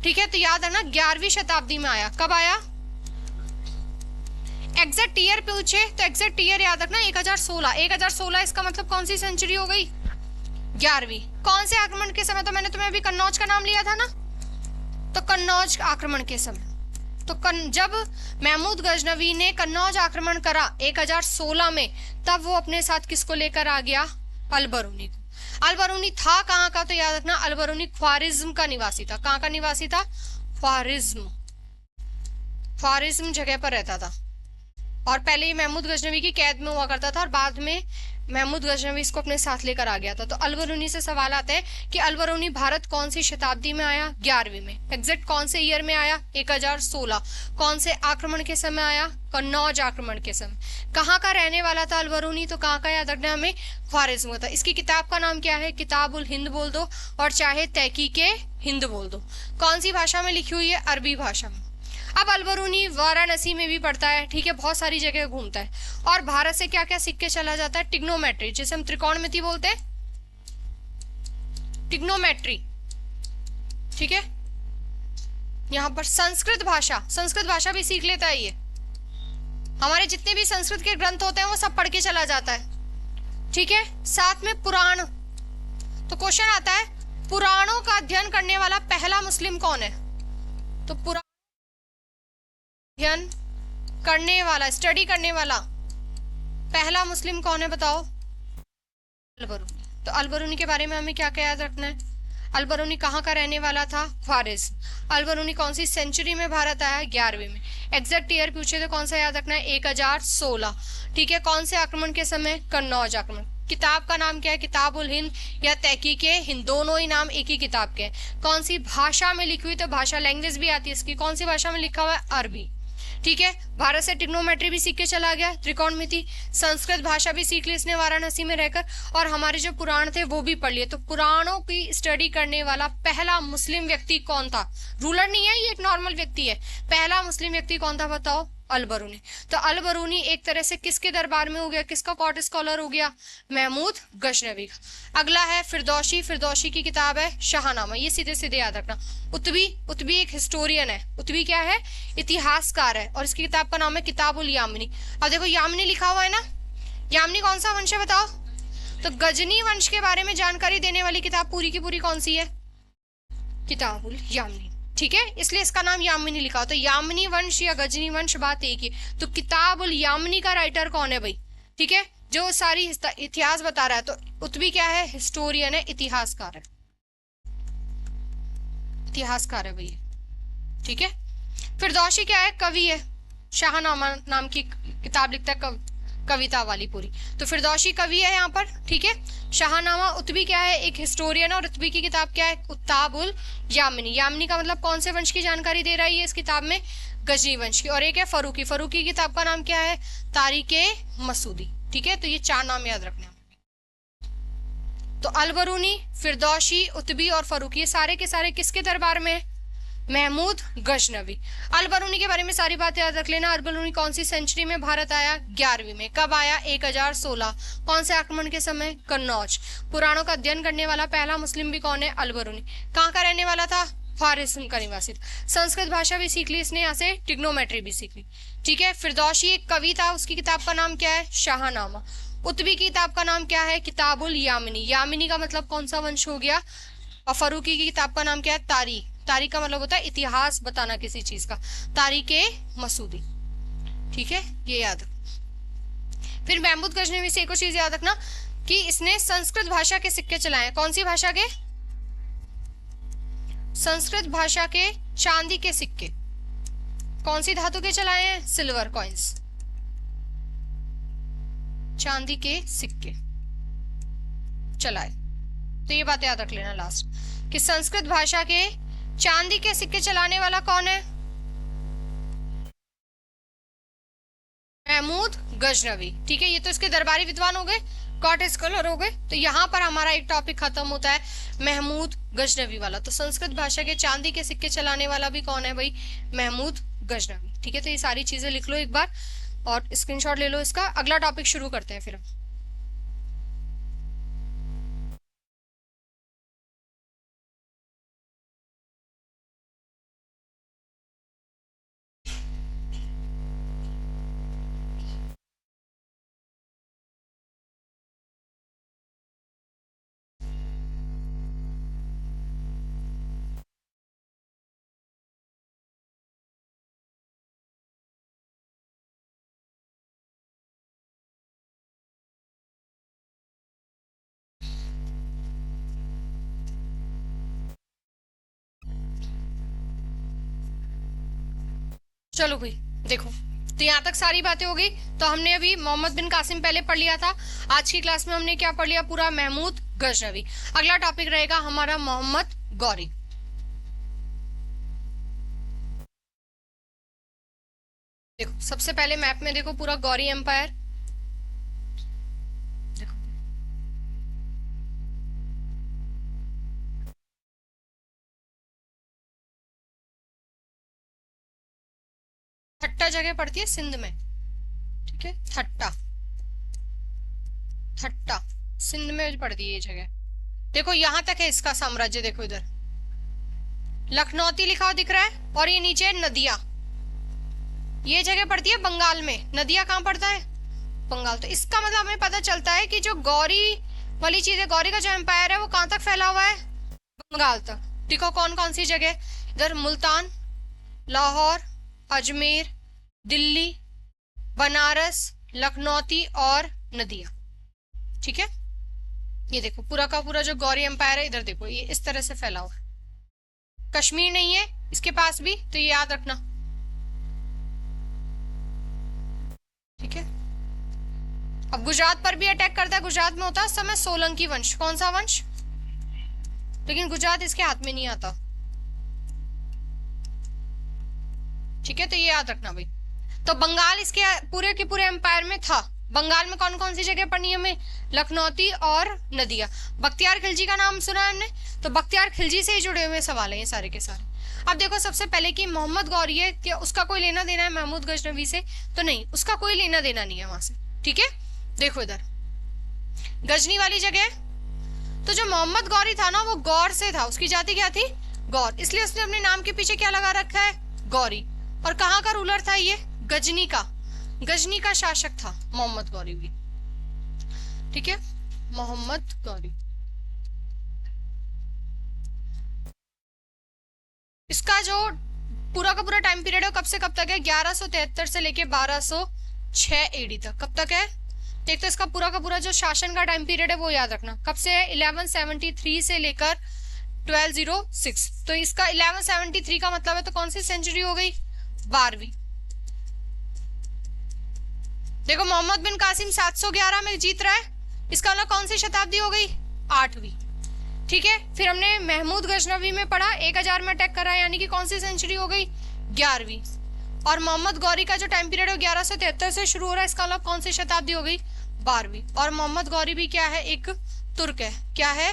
ठीक है, तो याद है ना 11वीं शताब्दी में आया। कब आया? एग्जैक्ट ईयर पूछे तो एग्जैक्ट ईयर याद रखना 1016। 1016 इसका मतलब कौन सी सेंचुरी हो गई? 11वीं। कौन से आक्रमण के समय? तो मैंने तुम्हें अभी कन्नौज का नाम लिया था ना, तो कन्नौज आक्रमण के समय। तो जब महमूद गजनवी ने कन्नौज आक्रमण करा 1016 में, तब वो अपने साथ किसको लेकर आ गया? अल बरूनी को। अल बरूनी था कहाँ का? तो याद रखना अल बरूनी ख्वारिज्म का निवासी था। कहाँ का निवासी था? ख्वारिज्म। ख्वारिज्म जगह पर रहता था, और पहले ही महमूद गजनवी की कैद में हुआ करता था, और बाद में महमूद गजनवी इसको अपने साथ लेकर आ गया था। तो अल बरूनी से सवाल आता है कि अल बरूनी भारत कौन सी शताब्दी में आया? 11वीं में। एग्जैक्ट कौन से ईयर में आया? 1016। कौन से आक्रमण के समय आया? कन्नौज आक्रमण के समय। कहाँ का रहने वाला था अल बरूनी? तो कहाँ का याद रखना हमें? ख्वारिज्म था। इसकी किताब का नाम क्या है? किताबुल हिंद बोल दो, और चाहे तहकीके हिंद बोल दो। कौन सी भाषा में लिखी हुई है? अरबी भाषा में। अब अल बरूनी वाराणसी में भी पढ़ता है, ठीक है, बहुत सारी जगह घूमता है, और भारत से क्या क्या सीख के चला जाता है? टिग्नोमेट्री, जिसे हम त्रिकोणमिति बोलते हैं, टिग्नोमेट्री। ठीक है, यहाँ पर संस्कृत भाषा भी सीख लेता है ये। हमारे जितने भी संस्कृत के ग्रंथ होते हैं वो सब पढ़ के चला जाता है। ठीक है, साथ में पुराण। तो क्वेश्चन आता है, पुराणों का अध्ययन करने वाला पहला मुस्लिम कौन है? तो पुराण अध्ययन करने वाला, स्टडी करने वाला पहला मुस्लिम कौन है बताओ? अल बरूनी। तो अल बरूनी के बारे में हमें क्या क्या याद रखना है? अल बरूनी कहाँ का रहने वाला था? ख्वारिज्म। अल बरूनी कौन सी सेंचुरी में भारत आया? 11वीं में। एग्जैक्ट ईयर पूछे तो कौन सा याद रखना है? 1016। ठीक है, कौन से आक्रमण के समय? कन्नौज आक्रमण। किताब का नाम क्या है? किताबुल हिंद या तहकीके हिंद, दोनों ही नाम एक ही किताब के हैं। कौन सी भाषा में लिखी हुई? तो भाषा, लैंग्वेज भी आती है इसकी। कौन सी भाषा में लिखा हुआ है? अरबी। ठीक है, भारत से टिग्नोमेट्री भी सीख के चला गया, त्रिकोणमिति, संस्कृत भाषा भी सीख ली इसने वाराणसी में रहकर, और हमारे जो पुराण थे वो भी पढ़ लिए। तो पुराणों की स्टडी करने वाला पहला मुस्लिम व्यक्ति कौन था? रूलर नहीं है, ये एक नॉर्मल व्यक्ति है। पहला मुस्लिम व्यक्ति कौन था बताओ? अल बरूनी। तो अल बरूनी एक तरह से किसके दरबार में हो गया? किसका कोर्ट स्कॉलर हो गया? महमूद गजनवी का। अगला है फिरदौशी। फिरदौशी की किताब है शाहनामा। ये सीधे सीधे याद रखना। उतबी एक हिस्टोरियन है। उतबी क्या है? इतिहासकार है, और इसकी किताब का नाम है किताबुल यामिनी। अब देखो यामिनी लिखा हुआ है ना, यामिनी कौन सा वंश है बताओ? तो गजनी वंश के बारे में जानकारी देने वाली किताब पूरी की पूरी कौन सी है? किताबुल यामिनी। ठीक है, इसलिए इसका नाम यामिनी लिखा हो। तो यामिनी वंश या गजनी वंश बात एक ही। तो किताबुल यामिनी का राइटर कौन है भाई? ठीक है, जो सारी इतिहास बता रहा है। तो उतबी क्या है? हिस्टोरियन है, इतिहासकार है, इतिहासकार है भैया। ठीक है, फिरदौशी क्या है? कवि है, शाहनामा नाम की किताब लिखता है, कविता वाली पूरी। तो फिरदौशी कवि है यहाँ पर। ठीक है, शाहनामा। उतबी क्या है? एक हिस्टोरियन। और उतबी की किताब क्या है? किताबुल यामिनी। यामिनी का मतलब कौन से वंश की जानकारी दे रही है इस किताब में? गजनी वंश की। और एक है फरूकी। फरूकी की किताब का नाम क्या है? तारीके मसूदी। ठीक है, तो ये 4 नाम याद रखने हैं। तो अल बरूनी, फिरदौशी, उतबी और फरूकी, ये सारे के सारे किसके दरबार में है? महमूद गजनवी। अल बरूनी के बारे में सारी बात याद रख लेना। अल बरूनी कौन सी सेंचुरी में भारत आया? 11वीं में। कब आया? 1016। कौन से आक्रमण के समय? कन्नौज। पुराणों का अध्ययन करने वाला पहला मुस्लिम भी कौन है? अल बरूनी। कहाँ का रहने वाला था? ख्वारिज्म का निवासी था। संस्कृत भाषा भी सीख ली इसने, यहाँ से टिग्नोमेट्री भी सीख ली। ठीक है, फिरदौशी एक कवि था, उसकी किताब का नाम क्या है? शाहनामा। उतबी की किताब का नाम क्या है? किताबुल यामिनी। यामिनी का मतलब कौन सा वंश हो गया? और फरूकी की किताब का नाम क्या है? तारीख। तारीख का मतलब होता है इतिहास बताना किसी चीज का। तारीखे मसूदी। ठीक है, ये याद रखना। फिर महमूद गजनवी से एक और चीज याद रखना कि इसने संस्कृत भाषा के सिक्के चलाए। कौन सी भाषा के? संस्कृत भाषा के चांदी के सिक्के। कौन सी धातु के चलाए हैं? सिल्वर कॉइन्स, चांदी के सिक्के चलाए। तो ये बात याद रख लेना लास्ट, कि संस्कृत भाषा के चांदी के सिक्के चलाने वाला कौन है? महमूद गजनवी। ठीक है, ये तो इसके दरबारी विद्वान हो गए, कॉट स्कॉलर हो गए। तो यहाँ पर हमारा एक टॉपिक खत्म होता है महमूद गजनवी वाला। तो संस्कृत भाषा के चांदी के सिक्के चलाने वाला भी कौन है भाई? महमूद गजनवी। ठीक है, तो ये सारी चीजें लिख लो एक बार और स्क्रीनशॉट ले लो इसका। अगला टॉपिक शुरू करते हैं फिर हम। चलो भाई देखो, तो यहाँ तक सारी बातें हो गई। तो हमने अभी मोहम्मद बिन कासिम पहले पढ़ लिया था। आज की क्लास में हमने क्या पढ़ लिया? पूरा महमूद गजनवी। अगला टॉपिक रहेगा हमारा मोहम्मद गौरी। देखो सबसे पहले मैप में देखो पूरा गौरी एम्पायर। देखो थट्टा जगह पड़ती है सिंध में। ठीक है, थट्टा, थट्टा सिंध में पड़ती है ये जगह। देखो यहां तक है इसका साम्राज्य। देखो इधर लखनौती लिखा हुआ दिख रहा है और ये नीचे नदिया, ये जगह पड़ती है बंगाल में। नदिया कहाँ पड़ता है? बंगाल। तो इसका मतलब हमें पता चलता है कि जो गौरी वाली चीज है, गौरी का जो एम्पायर है वो कहाँ तक फैला हुआ है? बंगाल तक। देखो कौन कौन सी जगह, इधर मुल्तान, लाहौर, अजमेर, दिल्ली, बनारस, लखनौती और नदिया। ठीक है, ये देखो पूरा का पूरा जो गौरी एम्पायर है इधर देखो ये इस तरह से फैला हुआ है। कश्मीर नहीं है इसके पास भी, तो ये याद रखना। ठीक है, अब गुजरात पर भी अटैक करता है। गुजरात में होता है उस समय सोलंकी वंश। कौन सा वंश? लेकिन गुजरात इसके हाथ में नहीं आता। ठीक है, तो ये याद रखना भाई। तो बंगाल इसके पूरे के पूरे एम्पायर में था। बंगाल में कौन कौन सी जगह पढ़नी है हमें? लखनौती और नदिया। बख्तियार खिलजी का नाम सुना है हमने, तो बख्तियार खिलजी से ही जुड़े हुए सवाल है ये सारे के सारे। अब देखो सबसे पहले कि मोहम्मद गौरी है, क्या उसका कोई लेना देना है महमूद गजनवी से? तो नहीं, उसका कोई लेना देना नहीं है वहां से। ठीक है, देखो इधर गजनी वाली जगह। तो जो मोहम्मद गौरी था ना वो गौर से था, उसकी जाति क्या थी? गौर। इसलिए उसने अपने नाम के पीछे क्या लगा रखा है? गौरी। और कहाँ का रूलर था ये? गजनी का। गजनी का शासक था मोहम्मद गौरी भी। ठीक है, मोहम्मद गौरी। इसका जो पूरा का पूरा टाइम पीरियड है कब से कब तक है? 1173 से लेके 1206 एडी तक। कब तक है? एक तो इसका पूरा का पूरा जो शासन का टाइम पीरियड है वो याद रखना। कब से है? 1173 से लेकर 1206। तो इसका 1173 का मतलब है तो कौन सी सेंचुरी हो गई? 12वीं। देखो मोहम्मद बिन कासिम 711 में जीत रहा है, इसका मतलब कौन सी शताब्दी हो गई? 8वीं। ठीक है, फिर हमने महमूद गजनवी में पढ़ा 1000 में अटैक करा, यानी कि कौन सी सेंचुरी हो गई? 11वीं। और मोहम्मद गौरी का जो टाइम पीरियड है 1173 से शुरू हो रहा है, इसका मतलब कौन सी शताब्दी हो गई? 12वीं। और मोहम्मद गौरी भी क्या है? एक तुर्क है। क्या है?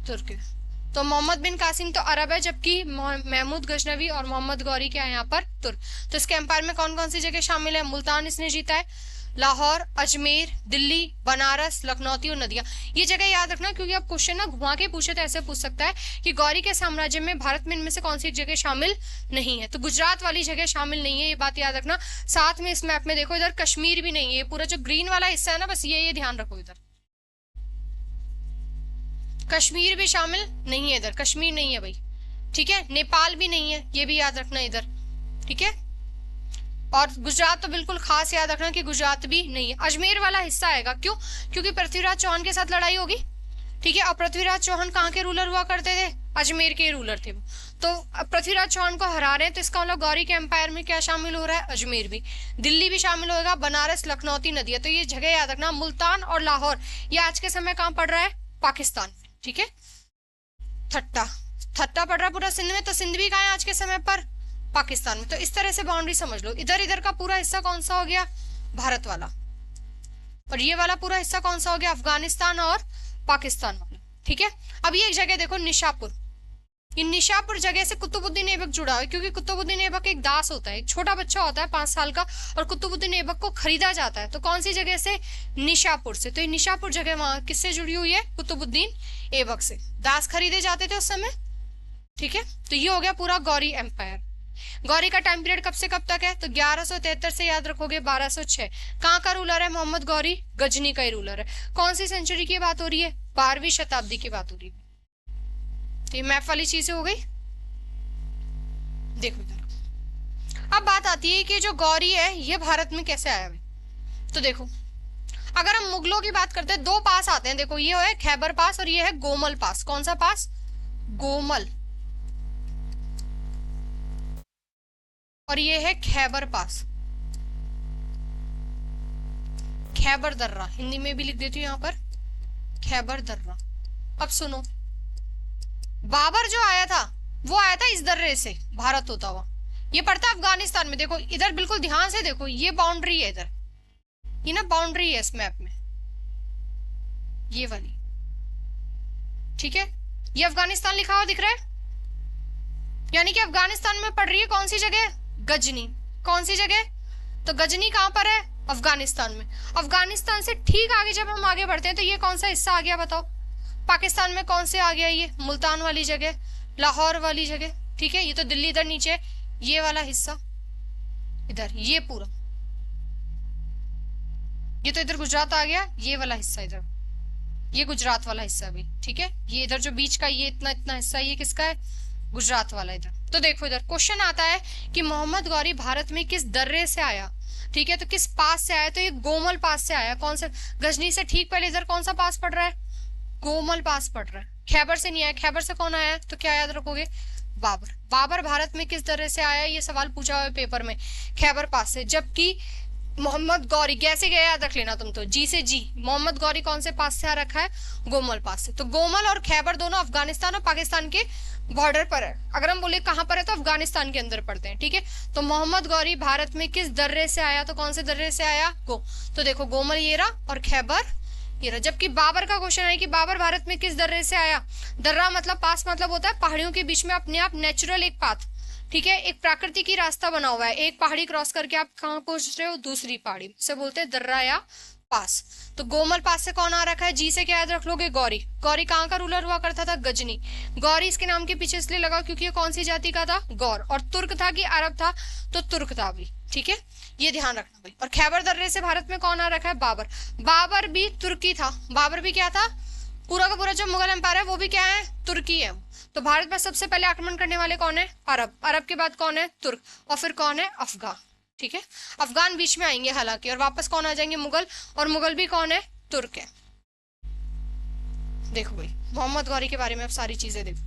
तुर्क है। तो मोहम्मद बिन कासिम तो अरब है, जबकि महमूद गजनवी और मोहम्मद गौरी क्या है यहाँ पर? तुर्क। तो इसके एम्पायर में कौन कौन सी जगह शामिल है? मुल्तान इसने जीता है, लाहौर, अजमेर, दिल्ली, बनारस, लखनौती और नदिया। ये जगह याद रखना क्योंकि आप क्वेश्चन ना घुमा के पूछे तो ऐसे पूछ सकता है कि गौरी के साम्राज्य में भारत में इनमें से कौन सी जगह शामिल नहीं है? तो गुजरात वाली जगह शामिल नहीं है, ये बात याद रखना। साथ में इस मैप में देखो इधर कश्मीर भी नहीं है, पूरा जो ग्रीन वाला हिस्सा है ना बस ये ध्यान रखो, इधर कश्मीर भी शामिल नहीं है, इधर कश्मीर नहीं है भाई। ठीक है, नेपाल भी नहीं है, ये भी याद रखना इधर। ठीक है, और गुजरात तो बिल्कुल खास याद रखना कि गुजरात भी नहीं है। अजमेर वाला हिस्सा आएगा, क्यों? क्योंकि पृथ्वीराज चौहान के साथ लड़ाई होगी। ठीक है, और पृथ्वीराज चौहान कहाँ के रूलर हुआ करते थे? अजमेर के रूलर थे वो। तो पृथ्वीराज चौहान को हरा रहे हैं, तो इसका मतलब गौरी के एम्पायर में क्या शामिल हो रहा है? अजमेर भी। दिल्ली भी शामिल होगा, बनारस, लखनौती, नदिया। तो ये जगह याद रखना। मुल्तान और लाहौर ये आज के समय कहाँ पड़ रहा है? पाकिस्तान में। ठीक है। थट्टा, थट्टा पड़ रहा है पूरा सिंध में, तो सिंध भी कहाँ है आज के समय पर, पाकिस्तान में। तो इस तरह से बाउंड्री समझ लो। इधर इधर का पूरा हिस्सा कौन सा हो गया, भारत वाला, और ये वाला पूरा हिस्सा कौन सा हो गया, अफगानिस्तान और पाकिस्तान वाला। ठीक है, अब ये एक जगह देखो निशापुर, इन निशापुर जगह से कुतुबुद्दीन ऐबक जुड़ा है, क्योंकि कुतुबुद्दीन ऐबक एक दास होता है, एक छोटा बच्चा होता है 5 साल का, और कुतुबुद्दीन ऐबक को खरीदा जाता है। तो कौन सी जगह से, निशापुर से। तो ये निशापुर जगह वहां किससे जुड़ी हुई है, कुतुबुद्दीन ऐबक से। दास खरीदे जाते थे उस समय। ठीक है, तो ये हो गया पूरा गौरी एम्पायर। गौरी का टाइम पीरियड कब से कब तक है, तो 1173 से याद रखोगे 1206। कहाँ का रूलर है मोहम्मद गौरी, गजनी का ही रूलर है। कौन सी सेंचुरी की बात हो रही है, 12वीं शताब्दी की बात हो रही है। तो ये मैप वाली चीजें हो गई। देखो इधर, अब बात आती है कि जो गौरी है ये भारत में कैसे आया भाई। तो देखो, अगर हम मुगलों की बात करते हैं, 2 पास आते हैं। देखो ये है खैबर पास और ये है गोमल पास। कौन सा पास, गोमल, और ये है खैबर पास, खैबर दर्रा, हिंदी में भी लिख देती हूँ यहाँ पर, खैबर दर्रा। अब सुनो, बाबर जो आया था वो आया था इस दर्रे से भारत होता हुआ, ये पड़ता है अफगानिस्तान में। देखो इधर बिल्कुल ध्यान से देखो, ये बाउंड्री है इधर, ये ना बाउंड्री है इस मैप में, ये वाली। ठीक है, ये अफगानिस्तान लिखा हुआ दिख रहा है, यानी कि अफगानिस्तान में पड़ रही है कौन सी जगह, गजनी। कौन सी जगह, तो गजनी कहां पर है, अफगानिस्तान में। अफगानिस्तान से ठीक आगे जब हम आगे बढ़ते हैं तो ये कौन सा हिस्सा आ गया बताओ, पाकिस्तान में कौन से आ गया, ये मुल्तान वाली जगह, लाहौर वाली जगह। ठीक है, ये तो दिल्ली इधर नीचे, ये वाला हिस्सा इधर, ये पूरा, ये तो इधर गुजरात आ गया, ये वाला हिस्सा इधर, ये गुजरात वाला हिस्सा भी। ठीक है, ये इधर जो बीच का ये इतना इतना हिस्सा, ये किसका है, गुजरात वाला इधर। तो देखो इधर क्वेश्चन आता है कि मोहम्मद गौरी भारत में किस दर्रे से आया। ठीक है, तो किस पास से आया, तो ये गोमल पास से आया। कौन सा, गजनी से ठीक पहले इधर कौन सा पास पड़ रहा है, गोमल पास पड़ रहा है। खैबर से नहीं आया, खैबर से कौन आया, तो क्या याद रखोगे, बाबर। बाबर भारत में किस दर्रे से आया, ये सवाल पूछा हुआ है पेपर में, खैबर पास से। जबकि मोहम्मद गौरी कैसे गया याद रख लेना तुम तो, जी से जी। मोहम्मद गौरी कौन से पास से आ रखा है, गोमल पास से। तो गोमल और खैबर दोनों अफगानिस्तान और पाकिस्तान के बॉर्डर पर है। अगर हम बोले कहां पर है, तो अफगानिस्तान के अंदर पड़ते हैं। ठीक है, तो मोहम्मद गौरी भारत में किस दर्रे से आया, तो कौन से दर्रे से आया, तो देखो गोमल ये रहा और खैबर ये रहा। जबकि बाबर का क्वेश्चन है कि बाबर भारत में किस दर्रे से आया। दर्रा मतलब पास, मतलब होता है पहाड़ियों के बीच में अपने आप नेचुरल एक पाथ। ठीक है, एक प्राकृतिक ही रास्ता बना हुआ है, एक पहाड़ी क्रॉस करके आप कहाँ पहुंच रहे हो, दूसरी पहाड़ी से बोलते हैं दर्रा या पास। तो गोमल पास से कौन आ रखा है, जी से क्या याद रख लोगे, गौरी। गौरी कहाँ का रूलर हुआ करता था, गजनी। गौरी इसके नाम के पीछे इसलिए लगा क्योंकि ये कौन सी जाति का था, गौर। और तुर्क था कि अरब था, तो तुर्क था भी। ठीक है, ये ध्यान रखना भाई। और खैबर दर्रे से भारत में कौन आ रखा है, बाबर। बाबर भी तुर्की था, बाबर भी क्या था, पूरा का पूरा जो मुगल एम्पायर है वो भी क्या है, तुर्की है। तो भारत पर सबसे पहले आक्रमण करने वाले कौन है, अरब। अरब के बाद कौन है, तुर्क, और फिर कौन है, अफगान। ठीक है, अफगान बीच में आएंगे हालांकि, और वापस कौन आ जाएंगे, मुगल। और मुगल भी कौन है, तुर्क है। देखो भाई मोहम्मद गौरी के बारे में अब सारी चीजें देखो।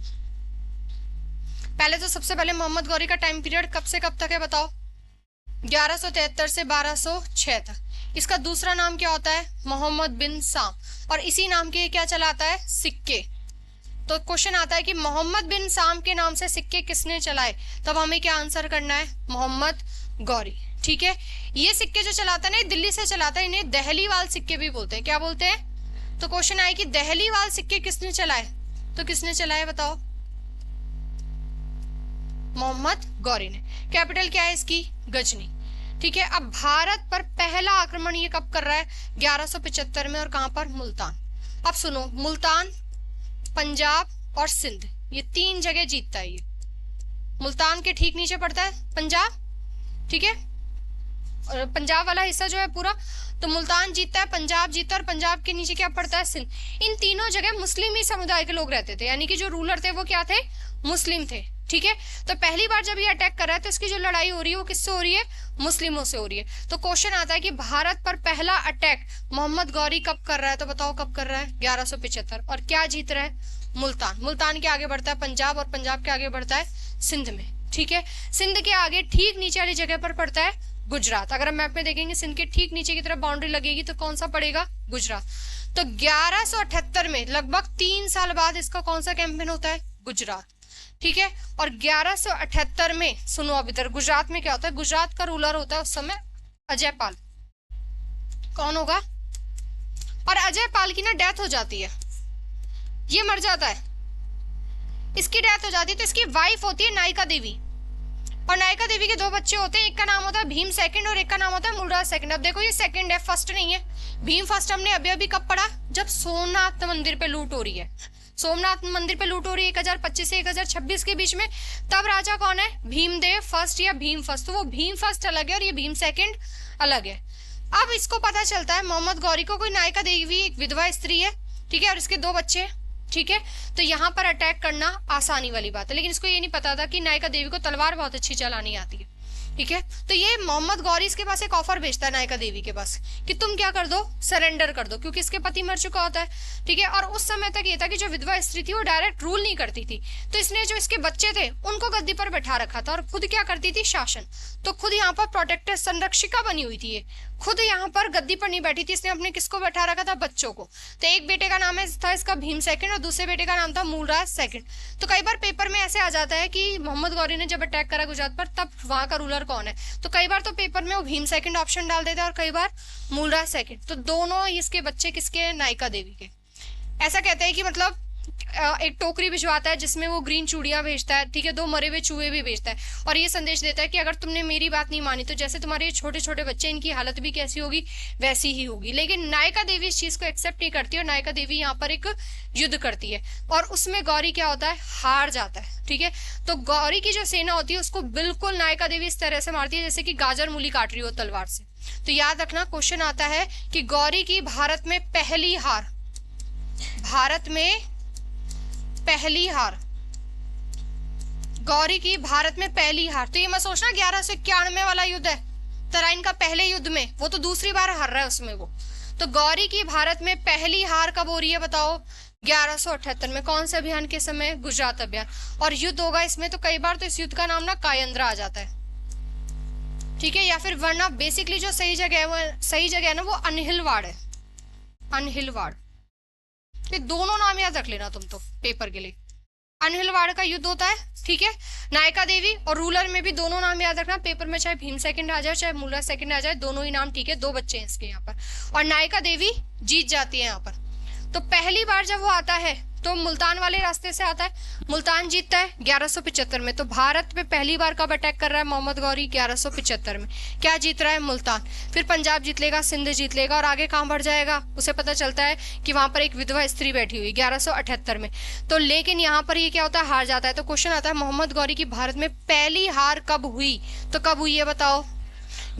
पहले तो सबसे पहले मोहम्मद गौरी का टाइम पीरियड कब से कब तक है बताओ, 1173 से 1206 तक। इसका दूसरा नाम क्या होता है, मोहम्मद बिन साम, और इसी नाम के क्या चलाता है, सिक्के। तो क्वेश्चन आता है कि मोहम्मद बिन साम के नाम से सिक्के किसने चलाए, तब हमें क्या आंसर करना है, मोहम्मद गौरी। ठीक है, ये सिक्के जो चलाता है ना दिल्ली से चलाता है, इन्हें दहलीवाल सिक्के भी बोलते हैं। क्या बोलते हैं, तो क्वेश्चन आए कि दहलीवाल सिक्के किसने चलाए, तो किसने चलाए बताओ, मोहम्मद गौरी ने। कैपिटल क्या है इसकी, गजनी। ठीक है, अब भारत पर पहला आक्रमण ये कब कर रहा है, 1175 में, और कहां पर, मुल्तान। अब सुनो, मुल्तान, पंजाब और सिंध, ये 3 जगह जीतता है ये। मुल्तान के ठीक नीचे पड़ता है पंजाब। ठीक है, और पंजाब वाला हिस्सा जो है पूरा, तो मुल्तान जीतता है, पंजाब जीतता है, और पंजाब के नीचे क्या पड़ता है, सिंध। इन तीनों जगह मुस्लिम ही समुदाय के लोग रहते थे, यानी कि जो रूलर थे वो क्या थे, मुस्लिम थे। ठीक है, तो पहली बार जब ये अटैक कर रहा है तो इसकी जो लड़ाई हो रही है वो किससे हो रही है, मुस्लिमों से हो रही है। तो क्वेश्चन आता है कि भारत पर पहला अटैक मोहम्मद गौरी कब कर रहा है, तो बताओ कब कर रहा है, 1175, और क्या जीत रहा है, मुल्तान। मुल्तान के आगे बढ़ता है पंजाब, और पंजाब के आगे बढ़ता है सिंध में। ठीक है, सिंध के आगे ठीक नीचे वाली जगह पर पड़ता है गुजरात। अगर हम मैप में देखेंगे सिंध के ठीक नीचे की तरफ बाउंड्री लगेगी तो कौन सा पड़ेगा, गुजरात। तो 1178 में लगभग 3 साल बाद इसका कौन सा कैंपेन होता है, गुजरात, ठीक है। और 1178 में, सुनो अब इधर, गुजरात में क्या होता है, गुजरात का रूलर होता है उस समय अजय पाल। कौन होगा? और अजय पाल की ना डेथ हो जाती है, ये मर जाता है, इसकी डेथ हो जाती है, तो इसकी वाइफ होती है नायिका देवी। और नायिका देवी के दो बच्चे होते हैं, एक का नाम होता है भीम सेकंड और एक का नाम होता है मूलराज सेकंड। अब देखो ये सेकंड है, फर्स्ट नहीं है। भीम फर्स्ट हमने अभी अभी कब पढ़ा, जब सोमनाथ मंदिर पे लूट हो रही है, सोमनाथ मंदिर पे लूट हो रही है 1025 से 1026 के बीच में, तब राजा कौन है, भीमदेव फर्स्ट या भीम फर्स्ट। तो वो भीम फर्स्ट अलग है और ये भीम सेकंड अलग है। अब इसको पता चलता है मोहम्मद गौरी को कोई नायिका देवी एक विधवा स्त्री है, ठीक है, और इसके दो बच्चे हैं, ठीक है। तो यहाँ पर अटैक करना आसानी वाली बात है, लेकिन इसको ये नहीं पता था कि नायिका देवी को तलवार बहुत अच्छी चलानी आती है, ठीक है। तो ये मोहम्मद गौरी इसके पास एक ऑफर भेजता है नायिका देवी के पास कि तुम क्या कर दो, सरेंडर कर दो, क्योंकि इसके पति मर चुका होता है, ठीक है। और उस समय तक ये था कि जो विधवा स्त्री थी वो डायरेक्ट रूल नहीं करती थी, तो इसने जो इसके बच्चे थे उनको गद्दी पर बैठा रखा था और खुद क्या करती थी, शासन। तो खुद यहाँ पर प्रोटेक्टर, संरक्षिका बनी हुई थी ये, खुद यहाँ पर गद्दी पर नहीं बैठी थी, इसने अपने किसको बैठा रखा था, बच्चों को। तो एक बेटे का नाम था इसका भीम सेकंड और दूसरे बेटे का नाम था मूलराज सेकंड। तो कई बार पेपर में ऐसे आ जाता है कि मोहम्मद गौरी ने जब अटैक करा गुजरात पर तब वहां का रूलर कौन है, तो कई बार तो पेपर में वो भीम सेकंड ऑप्शन डाल देता है और कई बार मूलराज सेकंड। तो दोनों इसके बच्चे किसके, नायिका देवी के। ऐसा कहते हैं कि मतलब एक टोकरी भिजवाता है जिसमें वो ग्रीन चूड़ियां भेजता है, ठीक है, 2 मरे हुए चूहे भी भेजता है और ये संदेश देता है कि अगर तुमने मेरी बात नहीं मानी तो जैसे तुम्हारे छोटे छोटे बच्चे, इनकी हालत भी कैसी होगी, वैसी ही होगी। लेकिन नायिका देवी इस चीज को एक्सेप्ट नहीं करती और नायिका देवी यहाँ पर एक युद्ध करती है और उसमें गौरी क्या होता है, हार जाता है, ठीक है। तो गौरी की जो सेना होती है उसको बिल्कुल नायिका देवी इस तरह से मारती है जैसे कि गाजर मूली काट रही हो तलवार से। तो याद रखना, क्वेश्चन आता है कि गौरी की भारत में पहली हार, भारत में पहली हार, गौरी की भारत में पहली हार। तो ये मत सोचना 1191 वाला युद्ध है तराइन का, पहले युद्ध में, वो तो दूसरी बार हार रहा है उसमें वो। तो गौरी की भारत में पहली हार कब हो रही है बताओ, 1178 में। कौन से अभियान के समय, गुजरात अभियान। और युद्ध होगा इसमें, तो कई बार तो इस युद्ध का नाम ना कायंद्रा आ जाता है, ठीक है, या फिर वरना बेसिकली जो सही जगह है, वो सही जगह है ना, वो अनहिलवाड़ है, अनहिलवाड़। ये दोनों नाम याद रख लेना तुम तो पेपर के लिए। अनहिलवाड़ का युद्ध होता है, ठीक है, नायिका देवी और रूलर में भी दोनों नाम याद रखना पेपर में, चाहे भीम सेकंड आ जाए चाहे मूलराज सेकंड आ जाए, दोनों ही नाम, ठीक है। 2 बच्चे हैं इसके यहाँ पर और नायिका देवी जीत जाती है यहाँ पर। तो पहली बार जब वो आता है तो मुल्तान वाले रास्ते से आता है, मुल्तान जीतता है 1175 में। तो भारत पे पहली बार कब अटैक कर रहा है मोहम्मद गौरी, 1175 में। क्या जीत रहा है, मुल्तान। फिर पंजाब जीत लेगा, सिंध जीत लेगा और आगे कहाँ बढ़ जाएगा, उसे पता चलता है कि वहां पर एक विधवा स्त्री बैठी हुई 1178 में। तो लेकिन यहाँ पर ये क्या होता है, हार जाता है। तो क्वेश्चन आता है मोहम्मद गौरी की भारत में पहली हार कब हुई, तो कब हुई है बताओ,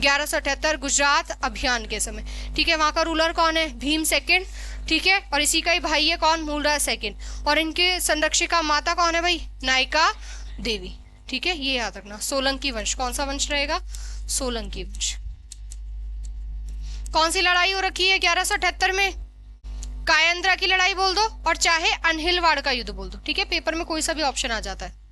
1178 गुजरात अभियान के समय, ठीक है। वहां का रूलर कौन है, भीम सेकंड, ठीक है, और इसी का ही भाई है कौन, मूलराज सेकंड। और इनके संरक्षिका माता कौन है भाई, नायिका देवी, ठीक है, ये याद रखना। सोलंकी वंश, कौन सा वंश रहेगा, सोलंकी वंश। कौन सी लड़ाई हो रखी है 1178 में, कायंद्रा की लड़ाई बोल दो और चाहे अनहिलवाड़ का युद्ध बोल दो, ठीक है, पेपर में कोई सा भी ऑप्शन आ जाता है।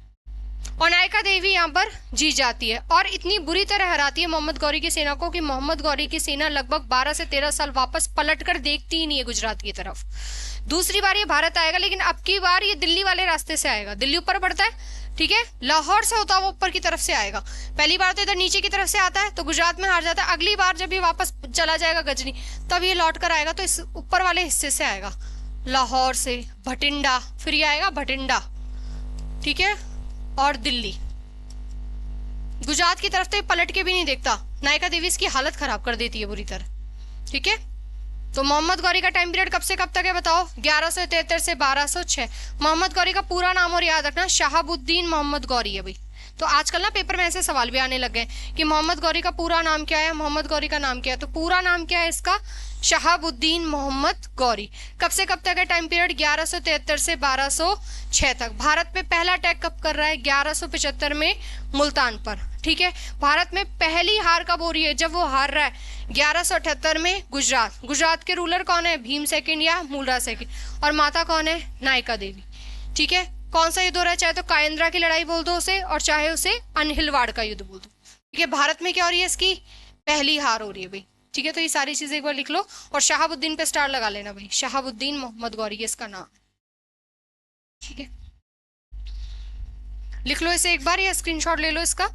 और नायिका देवी यहाँ पर जीत जाती है और इतनी बुरी तरह हराती है मोहम्मद गौरी की सेना को कि मोहम्मद गौरी की सेना लगभग 12 से 13 साल वापस पलटकर देखती ही नहीं है गुजरात की तरफ। दूसरी बार ये भारत आएगा, लेकिन अब की बार ये दिल्ली वाले रास्ते से आएगा, दिल्ली ऊपर पड़ता है, ठीक है, लाहौर से होता है वो ऊपर की तरफ से आएगा। पहली बार तो इधर नीचे की तरफ से आता है तो गुजरात में हार जाता है। अगली बार जब ये वापस चला जाएगा गजनी, तब ये लौट कर आएगा तो इस ऊपर वाले हिस्से से आएगा, लाहौर से, भटिंडा, फिर ये आएगा भटिंडा, ठीक है, और दिल्ली। गुजरात की तरफ तो ये पलट के भी नहीं देखता, नायिका देवी इसकी हालत खराब कर देती है बुरी तरह, ठीक है। तो मोहम्मद गौरी का टाइम पीरियड कब से कब तक है बताओ, 1173 से 1206। मोहम्मद गौरी का पूरा नाम और याद रखना, शहाबुद्दीन मोहम्मद गौरी है भाई। तो आजकल ना पेपर में ऐसे सवाल भी आने लग गए कि मोहम्मद गौरी का पूरा नाम क्या है, मोहम्मद गौरी का नाम क्या है। तो पूरा नाम क्या है इसका, शहाबुद्दीन मोहम्मद गौरी। कब से कब तक है टाइम पीरियड, 1173 से 1206 तक। भारत में पहला अटैक कब कर रहा है, 1175 में मुल्तान पर, ठीक है। भारत में पहली हार कब हो रही है, जब वो हार रहा है 1178 में गुजरात। गुजरात के रूलर कौन है, भीम सेकंड या मूलराज सेकंड, और माता कौन है, नायिका देवी, ठीक है। कौन सा युद्ध हो रहा है, चाहे तो कायंद्रा की लड़ाई बोल दो उसे और चाहे उसे अनहिलवाड़ का युद्ध बोल दो, ठीक है। भारत में क्या हो रही है, इसकी पहली हार हो रही है भाई, ठीक है। तो ये सारी चीजें एक बार लिख लो और शहाबुद्दीन पे स्टार लगा लेना भाई, शहाबुद्दीन मोहम्मद गौरी इसका नाम, ठीक है। लिख लो इसे एक बार या स्क्रीनशॉट ले लो इसका।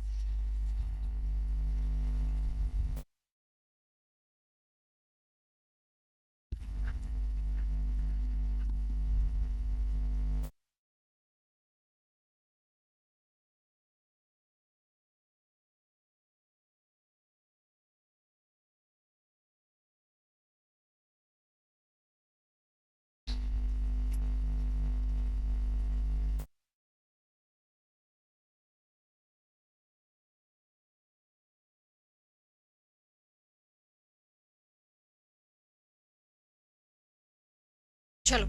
चलो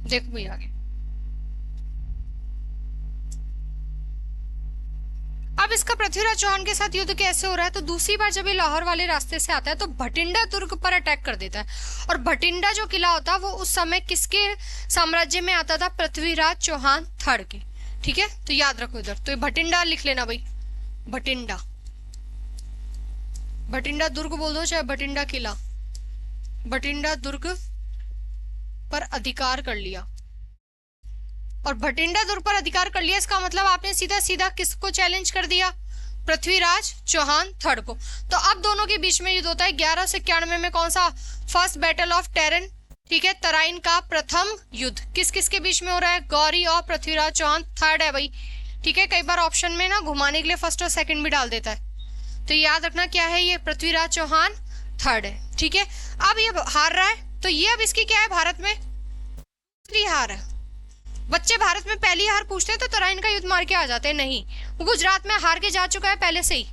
देखो भैया आगे। अब इसका पृथ्वीराज चौहान के साथ युद्ध कैसे हो रहा है, तो दूसरी बार जब ये लाहौर वाले रास्ते से आता है तो भटिंडा दुर्ग पर अटैक कर देता है। और भटिंडा जो किला होता है वो उस समय किसके साम्राज्य में आता था, पृथ्वीराज चौहान थर्ड के। ठीक है, तो याद रखो इधर, तो ये भटिंडा लिख लेना भाई, भटिंडा, भटिंडा दुर्ग बोल दो चाहे भटिंडा किला, भटिंडा दुर्ग पर अधिकार कर लिया। और भटिंडा दुर्ग पर अधिकार कर लिया, इसका मतलब आपने सीधा सीधा किसको चैलेंज कर दिया, पृथ्वीराज चौहान थर्ड को। तो अब दोनों के बीच में युद्ध होता है 1191 में। कौन सा, फर्स्ट बैटल ऑफ टेरन, ठीक है, तराइन का प्रथम युद्ध किस किस के बीच में हो रहा है, गौरी और पृथ्वीराज चौहान थर्ड है भाई। ठीक है, कई बार ऑप्शन में ना घुमाने के लिए फर्स्ट और सेकंड भी डाल देता है, तो याद रखना क्या है, ये पृथ्वीराज चौहान थर्ड है। ठीक है, अब ये हार रहा है, तो ये अब इसकी क्या है, भारत में दूसरी हार है। बच्चे भारत में पहली हार पूछते हैं तो तराइन का युद्ध मार के आ जाते हैं, नहीं, वो गुजरात में हार के जा चुका है पहले से ही।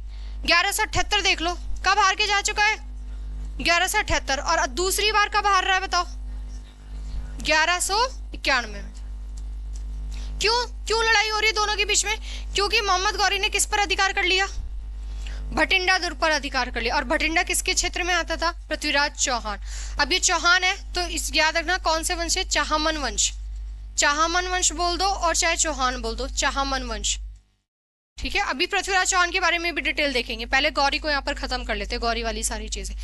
1178 देख लो, कब हार के जा चुका है, 1178। और दूसरी बार कब हार रहा है बताओ, 1191 में। क्यों क्यों लड़ाई हो रही है दोनों के बीच में, क्योंकि मोहम्मद गौरी ने किस पर अधिकार कर लिया, भटिंडा दुर्ग पर अधिकार कर लिया। और भटिंडा किसके क्षेत्र में आता था, पृथ्वीराज चौहान। अब ये चौहान है तो इस याद रखना कौन से वंश है, चाहमन वंश, चाहमन वंश बोल दो और चाहे चौहान बोल दो, चाहमन वंश। ठीक है, अभी पृथ्वीराज चौहान के बारे में भी डिटेल देखेंगे, पहले गौरी को यहाँ पर खत्म कर लेते हैं, गौरी वाली सारी चीजें।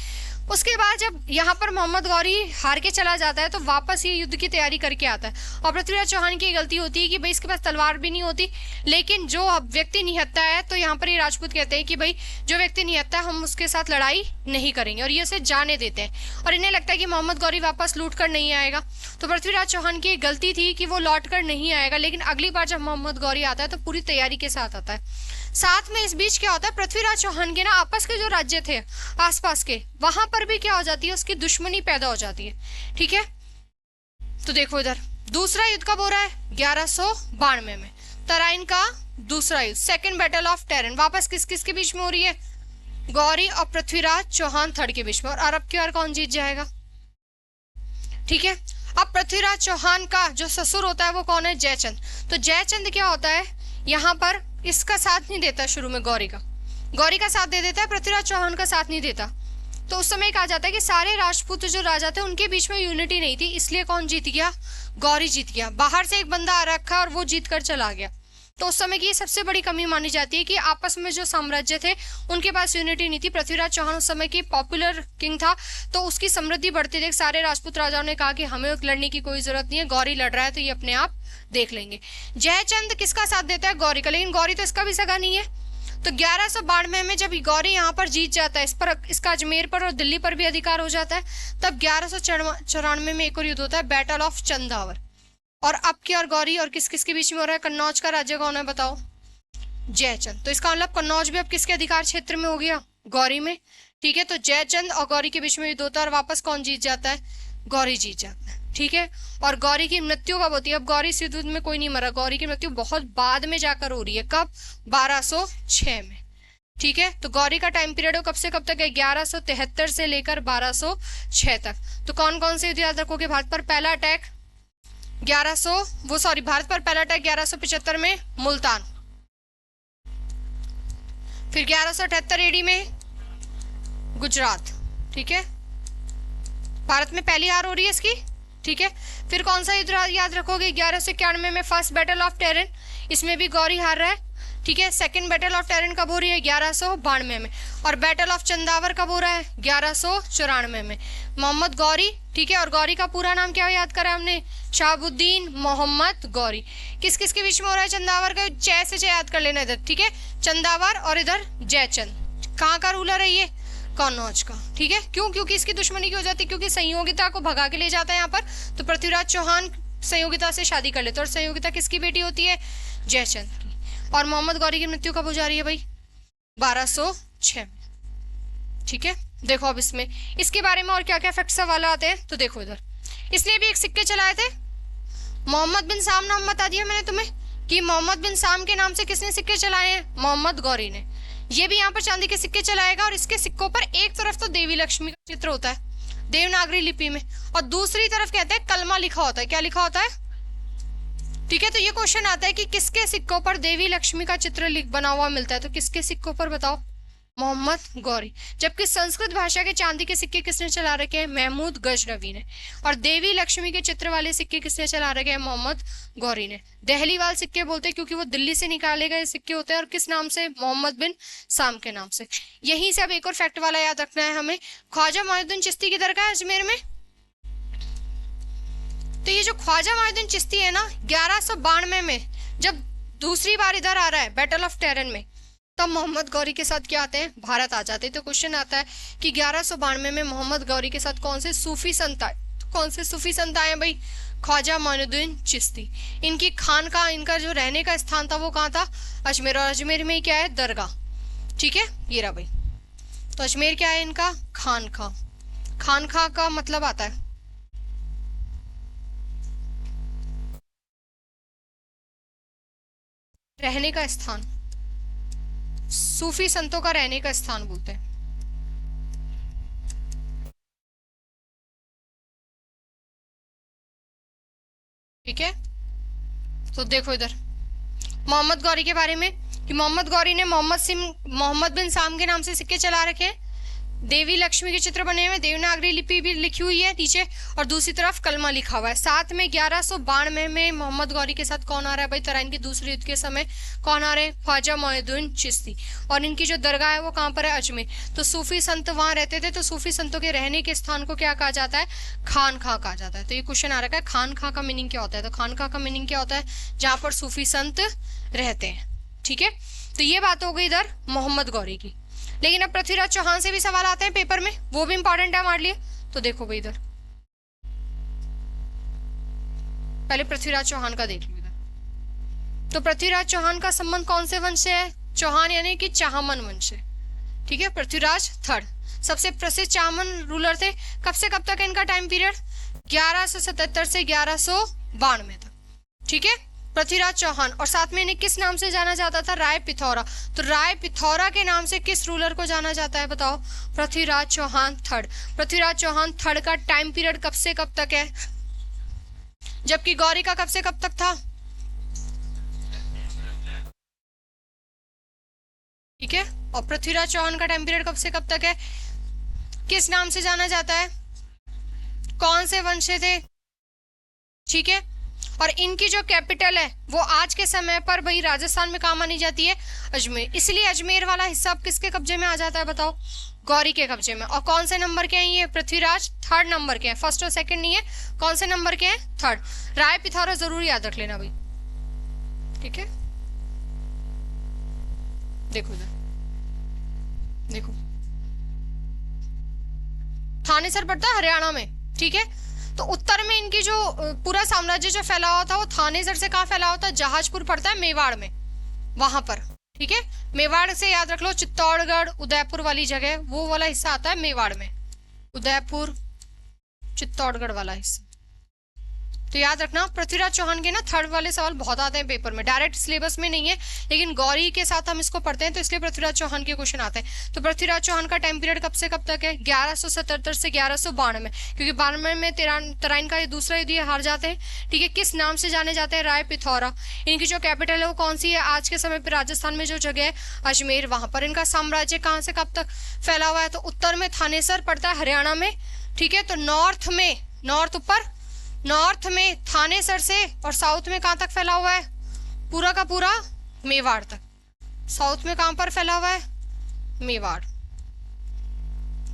उसके बाद जब यहाँ पर मोहम्मद गौरी हार के चला जाता है तो वापस ये युद्ध की तैयारी करके आता है। और पृथ्वीराज चौहान की गलती होती है कि भाई इसके पास तलवार भी नहीं होती, लेकिन जो व्यक्ति निहत्था है, तो यहाँ पर ये राजपूत कहते हैं कि भाई जो व्यक्ति निहत्था है हम उसके साथ लड़ाई नहीं करेंगे, और ये उसे जाने देते हैं। और इन्हें लगता है कि मोहम्मद गौरी वापस लूट कर नहीं आएगा, तो पृथ्वीराज चौहान की गलती थी कि वो लौट कर नहीं आएगा। लेकिन अगली बार जब मोहम्मद गौरी आता है तो पूरी तैयारी के साथ आता है। साथ में इस बीच क्या होता है, पृथ्वीराज चौहान के ना आपस के जो राज्य थे आसपास के, वहां पर भी क्या हो जाती है, उसकी दुश्मनी पैदा हो जाती है। ठीक है, तो देखो इधर दूसरा युद्ध कब हो रहा है, 1192 में, तराइन का दूसरा युद्ध, सेकेंड बैटल ऑफ टेरन। वापस किस किस के बीच में हो रही है, गौरी और पृथ्वीराज चौहान थर्ड के बीच में। और अरब की ओर कौन जीत जाएगा, ठीक है। अब पृथ्वीराज चौहान का जो ससुर होता है वो कौन है, जयचंद। तो जयचंद क्या होता है, यहाँ पर इसका साथ नहीं देता, शुरू में गौरी का साथ दे देता है, पृथ्वीराज चौहान का साथ नहीं देता। तो उस समय कहा जाता है कि सारे राजपूत जो राजा थे उनके बीच में यूनिटी नहीं थी, इसलिए कौन जीत गया, गौरी जीत गया। बाहर से एक बंदा आ रखा और वो जीत कर चला गया। तो उस समय की सबसे बड़ी कमी मानी जाती है कि आपस में जो साम्राज्य थे उनके पास यूनिटी नहीं थी। पृथ्वीराज चौहान उस समय की पॉपुलर किंग था, तो उसकी समृद्धि बढ़ती देख सारे राजपूत राजाओं ने कहा कि हमें लड़ने की कोई जरूरत नहीं है, गौरी लड़ रहा है तो ये अपने आप देख लेंगे। जयचंद किसका साथ देता है, गौरी का, लेकिन गौरी तो इसका भी सगा नहीं है। तो 1192 में जब गौरी यहाँ पर जीत जाता है, इस पर इसका अजमेर पर और दिल्ली पर भी अधिकार हो जाता है, तब 1194 में एक और युद्ध होता है, बैटल ऑफ चंदावर। और अब की और गौरी और किस किस के बीच में हो रहा है, कन्नौज का राज्य कौन है बताओ, जयचंद। तो इसका मतलब कन्नौज भी अब किसके अधिकार क्षेत्र में हो गया, गौरी में। ठीक है, तो जयचंद और गौरी के बीच में युद्ध होता है और वापस कौन जीत जाता है, गौरी जीत जाता है। ठीक है, और गौरी की मृत्यु कब होती है, अब गौरी इस युद्ध में कोई नहीं मरा, गौरी की मृत्यु बहुत बाद में जाकर हो रही है, कब, 1206 में। ठीक है, तो गौरी का टाइम पीरियड कब से कब तक है, 1173 से लेकर 1206 तक। तो कौन कौन से युद्ध याद रखोगे, भारत पर पहला अटैक भारत पर पहला अटैक 1175 में मुल्तान, फिर 1178 एडी में गुजरात। ठीक है, भारत में पहली हार हो रही है इसकी। ठीक है, फिर कौन सा युद्ध याद रखोगे, 1191 में फर्स्ट बैटल ऑफ टेरन, इसमें भी गौरी हार रहा है। ठीक है। सेकंड बैटल ऑफ टेरन कब हो रही है? 1192 में। और बैटल ऑफ चंदावर कब हो रहा है? 1194 में। मोहम्मद गौरी, ठीक है। और गौरी का पूरा नाम क्या याद करा हमने? शहाबुद्दीन मोहम्मद गौरी। किस किस के बीच में हो रहा है चंदावर का? जय से जय याद कर लेना इधर, ठीक है। चंदावर और इधर जयचंद। कहाँ का रूलर है ये? कन्नौज का, ठीक है। क्यों? क्योंकि इसकी दुश्मनी की हो जाती है, क्योंकि संयोगिता को भगा के ले जाता है यहाँ पर। तो पृथ्वीराज चौहान संयोगिता से शादी कर लेते, और संयोगिता किसकी बेटी होती है? जयचंद की। और मोहम्मद गौरी की मृत्यु कब हो जा रही है भाई? 1206 में, ठीक है। देखो अब इसमें इसके बारे में और क्या क्या फैक्ट सवाल आते हैं, तो देखो इधर। इसलिए भी एक सिक्के चलाए थे, मोहम्मद बिन साम नाम बता दिया मैंने तुम्हें कि मोहम्मद बिन साम के नाम से किसने सिक्के चलाए हैं? मोहम्मद गौरी ने। ये भी यहाँ पर चांदी के सिक्के चलाएगा, और इसके सिक्कों पर एक तरफ तो देवी लक्ष्मी का चित्र होता है देवनागरी लिपि में, और दूसरी तरफ कहते हैं कलमा लिखा होता है। क्या लिखा होता है? ठीक है। तो ये क्वेश्चन आता है कि किसके सिक्कों पर देवी लक्ष्मी का चित्र बना हुआ मिलता है? तो किसके सिक्कों पर बताओ? मोहम्मद गौरी। जबकि संस्कृत भाषा के चांदी के सिक्के किसने चला रखे हैं? महमूद गजनवी ने। और देवी लक्ष्मी के चित्र वाले सिक्के किसने चला रखे हैं? मोहम्मद गौरी ने। दहलीवाल सिक्के बोलते हैं क्योंकि वो दिल्ली से निकाले गए सिक्के होते हैं, और किस नाम से? मोहम्मद बिन साम के नाम से। यहीं से अब एक और फैक्ट वाला याद रखना है हमें। ख्वाजा मोइनुद्दीन चिश्ती की दरगाह है अजमेर में। तो ये जो ख्वाजा मोइनुद्दीन चिश्ती है ना, 1192 में जब दूसरी बार इधर आ रहा है बैटल ऑफ टेरन में, तब मोहम्मद गौरी के साथ क्या आते हैं? भारत आ जाते हैं। तो क्वेश्चन आता है कि 1192 में मोहम्मद गौरी के साथ कौन से सूफी संत आए? तो कौन से सूफी संत आए भाई? ख्वाजा मोइनुद्दीन चिश्ती। इनकी खानका, इनका जो रहने का स्थान था वो कहाँ था? अजमेर। और अजमेर में क्या है? दरगाह, ठीक है। ये रहा भाई। तो अजमेर क्या है इनका? खानका। खानका का मतलब आता है रहने का स्थान, सूफी संतों का रहने का स्थान बोलते हैं, ठीक है। तो देखो इधर मोहम्मद गौरी के बारे में कि मोहम्मद गौरी ने मोहम्मद बिन साम के नाम से सिक्के चला रखे हैं। देवी लक्ष्मी के चित्र बने हुए, देवनागरी लिपि भी लिखी हुई है नीचे, और दूसरी तरफ कलमा लिखा हुआ है। साथ में 1192 में मोहम्मद गौरी के साथ कौन आ रहा है भाई? तराइन के दूसरे युद्ध के समय कौन आ रहे हैं? ख्वाजा मोइनुद्दीन चिश्ती। और इनकी जो दरगाह है वो कहाँ पर है? अजमेर। तो सूफी संत वहां रहते थे, तो सूफी संतों के रहने के स्थान को क्या कहा जाता है? खानखा कहा जाता है। तो ये क्वेश्चन आ रखा है खानखा का मीनिंग क्या होता है? तो खानखा का मीनिंग क्या होता है? जहां पर सूफी संत रहते हैं, ठीक है। तो ये बात हो गई इधर मोहम्मद गौरी की। लेकिन अब पृथ्वीराज चौहान से भी सवाल आते हैं पेपर में, वो भी इंपॉर्टेंट है हमारे लिए। तो देखो भाई इधर पहले पृथ्वीराज चौहान का देख लो इधर। तो पृथ्वीराज चौहान का संबंध कौन से वंश से है? चौहान यानी कि चाहमन वंश से, ठीक है। पृथ्वीराज थर्ड सबसे प्रसिद्ध चाहमन रूलर थे। कब से कब तक इनका टाइम पीरियड? 1177 से 1192 तक, ठीक है। पृथ्वीराज चौहान। और साथ में इन्हें किस नाम से जाना जाता था? राय पिथौरा। तो राय पिथौरा के नाम से किस रूलर को जाना जाता है बताओ? पृथ्वीराज चौहान थर्ड। पृथ्वीराज चौहान थर्ड का टाइम पीरियड कब से कब तक है? जबकि गौरी का कब से कब तक था? ठीक है। और पृथ्वीराज चौहान का टाइम पीरियड कब से कब तक है? किस नाम से जाना जाता है? कौन से वंश से थे? ठीक है। और इनकी जो कैपिटल है वो आज के समय पर भाई राजस्थान में कहाँ मानी जाती है? अजमेर। इसलिए अजमेर वाला हिस्सा अब किसके कब्जे में आ जाता है बताओ? गौरी के कब्जे में। और कौन से नंबर के हैं ये? पृथ्वीराज थर्ड नंबर के हैं, फर्स्ट और सेकंड नहीं है। कौन से नंबर के हैं? थर्ड। राय पिथौरा जरूर याद रख लेना भाई, ठीक है। देखो इधर देखो, थानेसर पड़ता है हरियाणा में, ठीक है। तो उत्तर में इनकी जो पूरा साम्राज्य जो फैला हुआ था वो थानेसर से कहाँ फैला हुआ था? जहाजपुर पड़ता है मेवाड़ में, वहां पर, ठीक है। मेवाड़ से याद रख लो चित्तौड़गढ़ उदयपुर वाली जगह, वो वाला हिस्सा आता है मेवाड़ में, उदयपुर चित्तौड़गढ़ वाला हिस्सा। तो याद रखना पृथ्वीराज चौहान के ना थर्ड वाले सवाल बहुत आते हैं पेपर में, डायरेक्ट सिलेबस में नहीं है, लेकिन गौरी के साथ हम इसको पढ़ते हैं तो इसलिए पृथ्वीराज चौहान के क्वेश्चन आते हैं। तो पृथ्वीराज चौहान का टाइम पीरियड कब से कब तक है? 1177 से 1192, क्योंकि 92 में तराइन का ये दूसरा युद्ध हार जाते हैं, ठीक है। किस नाम से जाने जाते हैं? राय पिथौरा। इनकी जो कैपिटल है वो कौन सी है? आज के समय पर राजस्थान में जो जगह है अजमेर, वहां पर। इनका साम्राज्य कहाँ से कब तक फैला हुआ है? तो उत्तर में थानेसर पड़ता है हरियाणा में, ठीक है। तो नॉर्थ में थानेसर से, और साउथ में कहां तक फैला हुआ है? पूरा का पूरा मेवाड़ तक, साउथ में कहां पर फैला हुआ है? मेवाड़।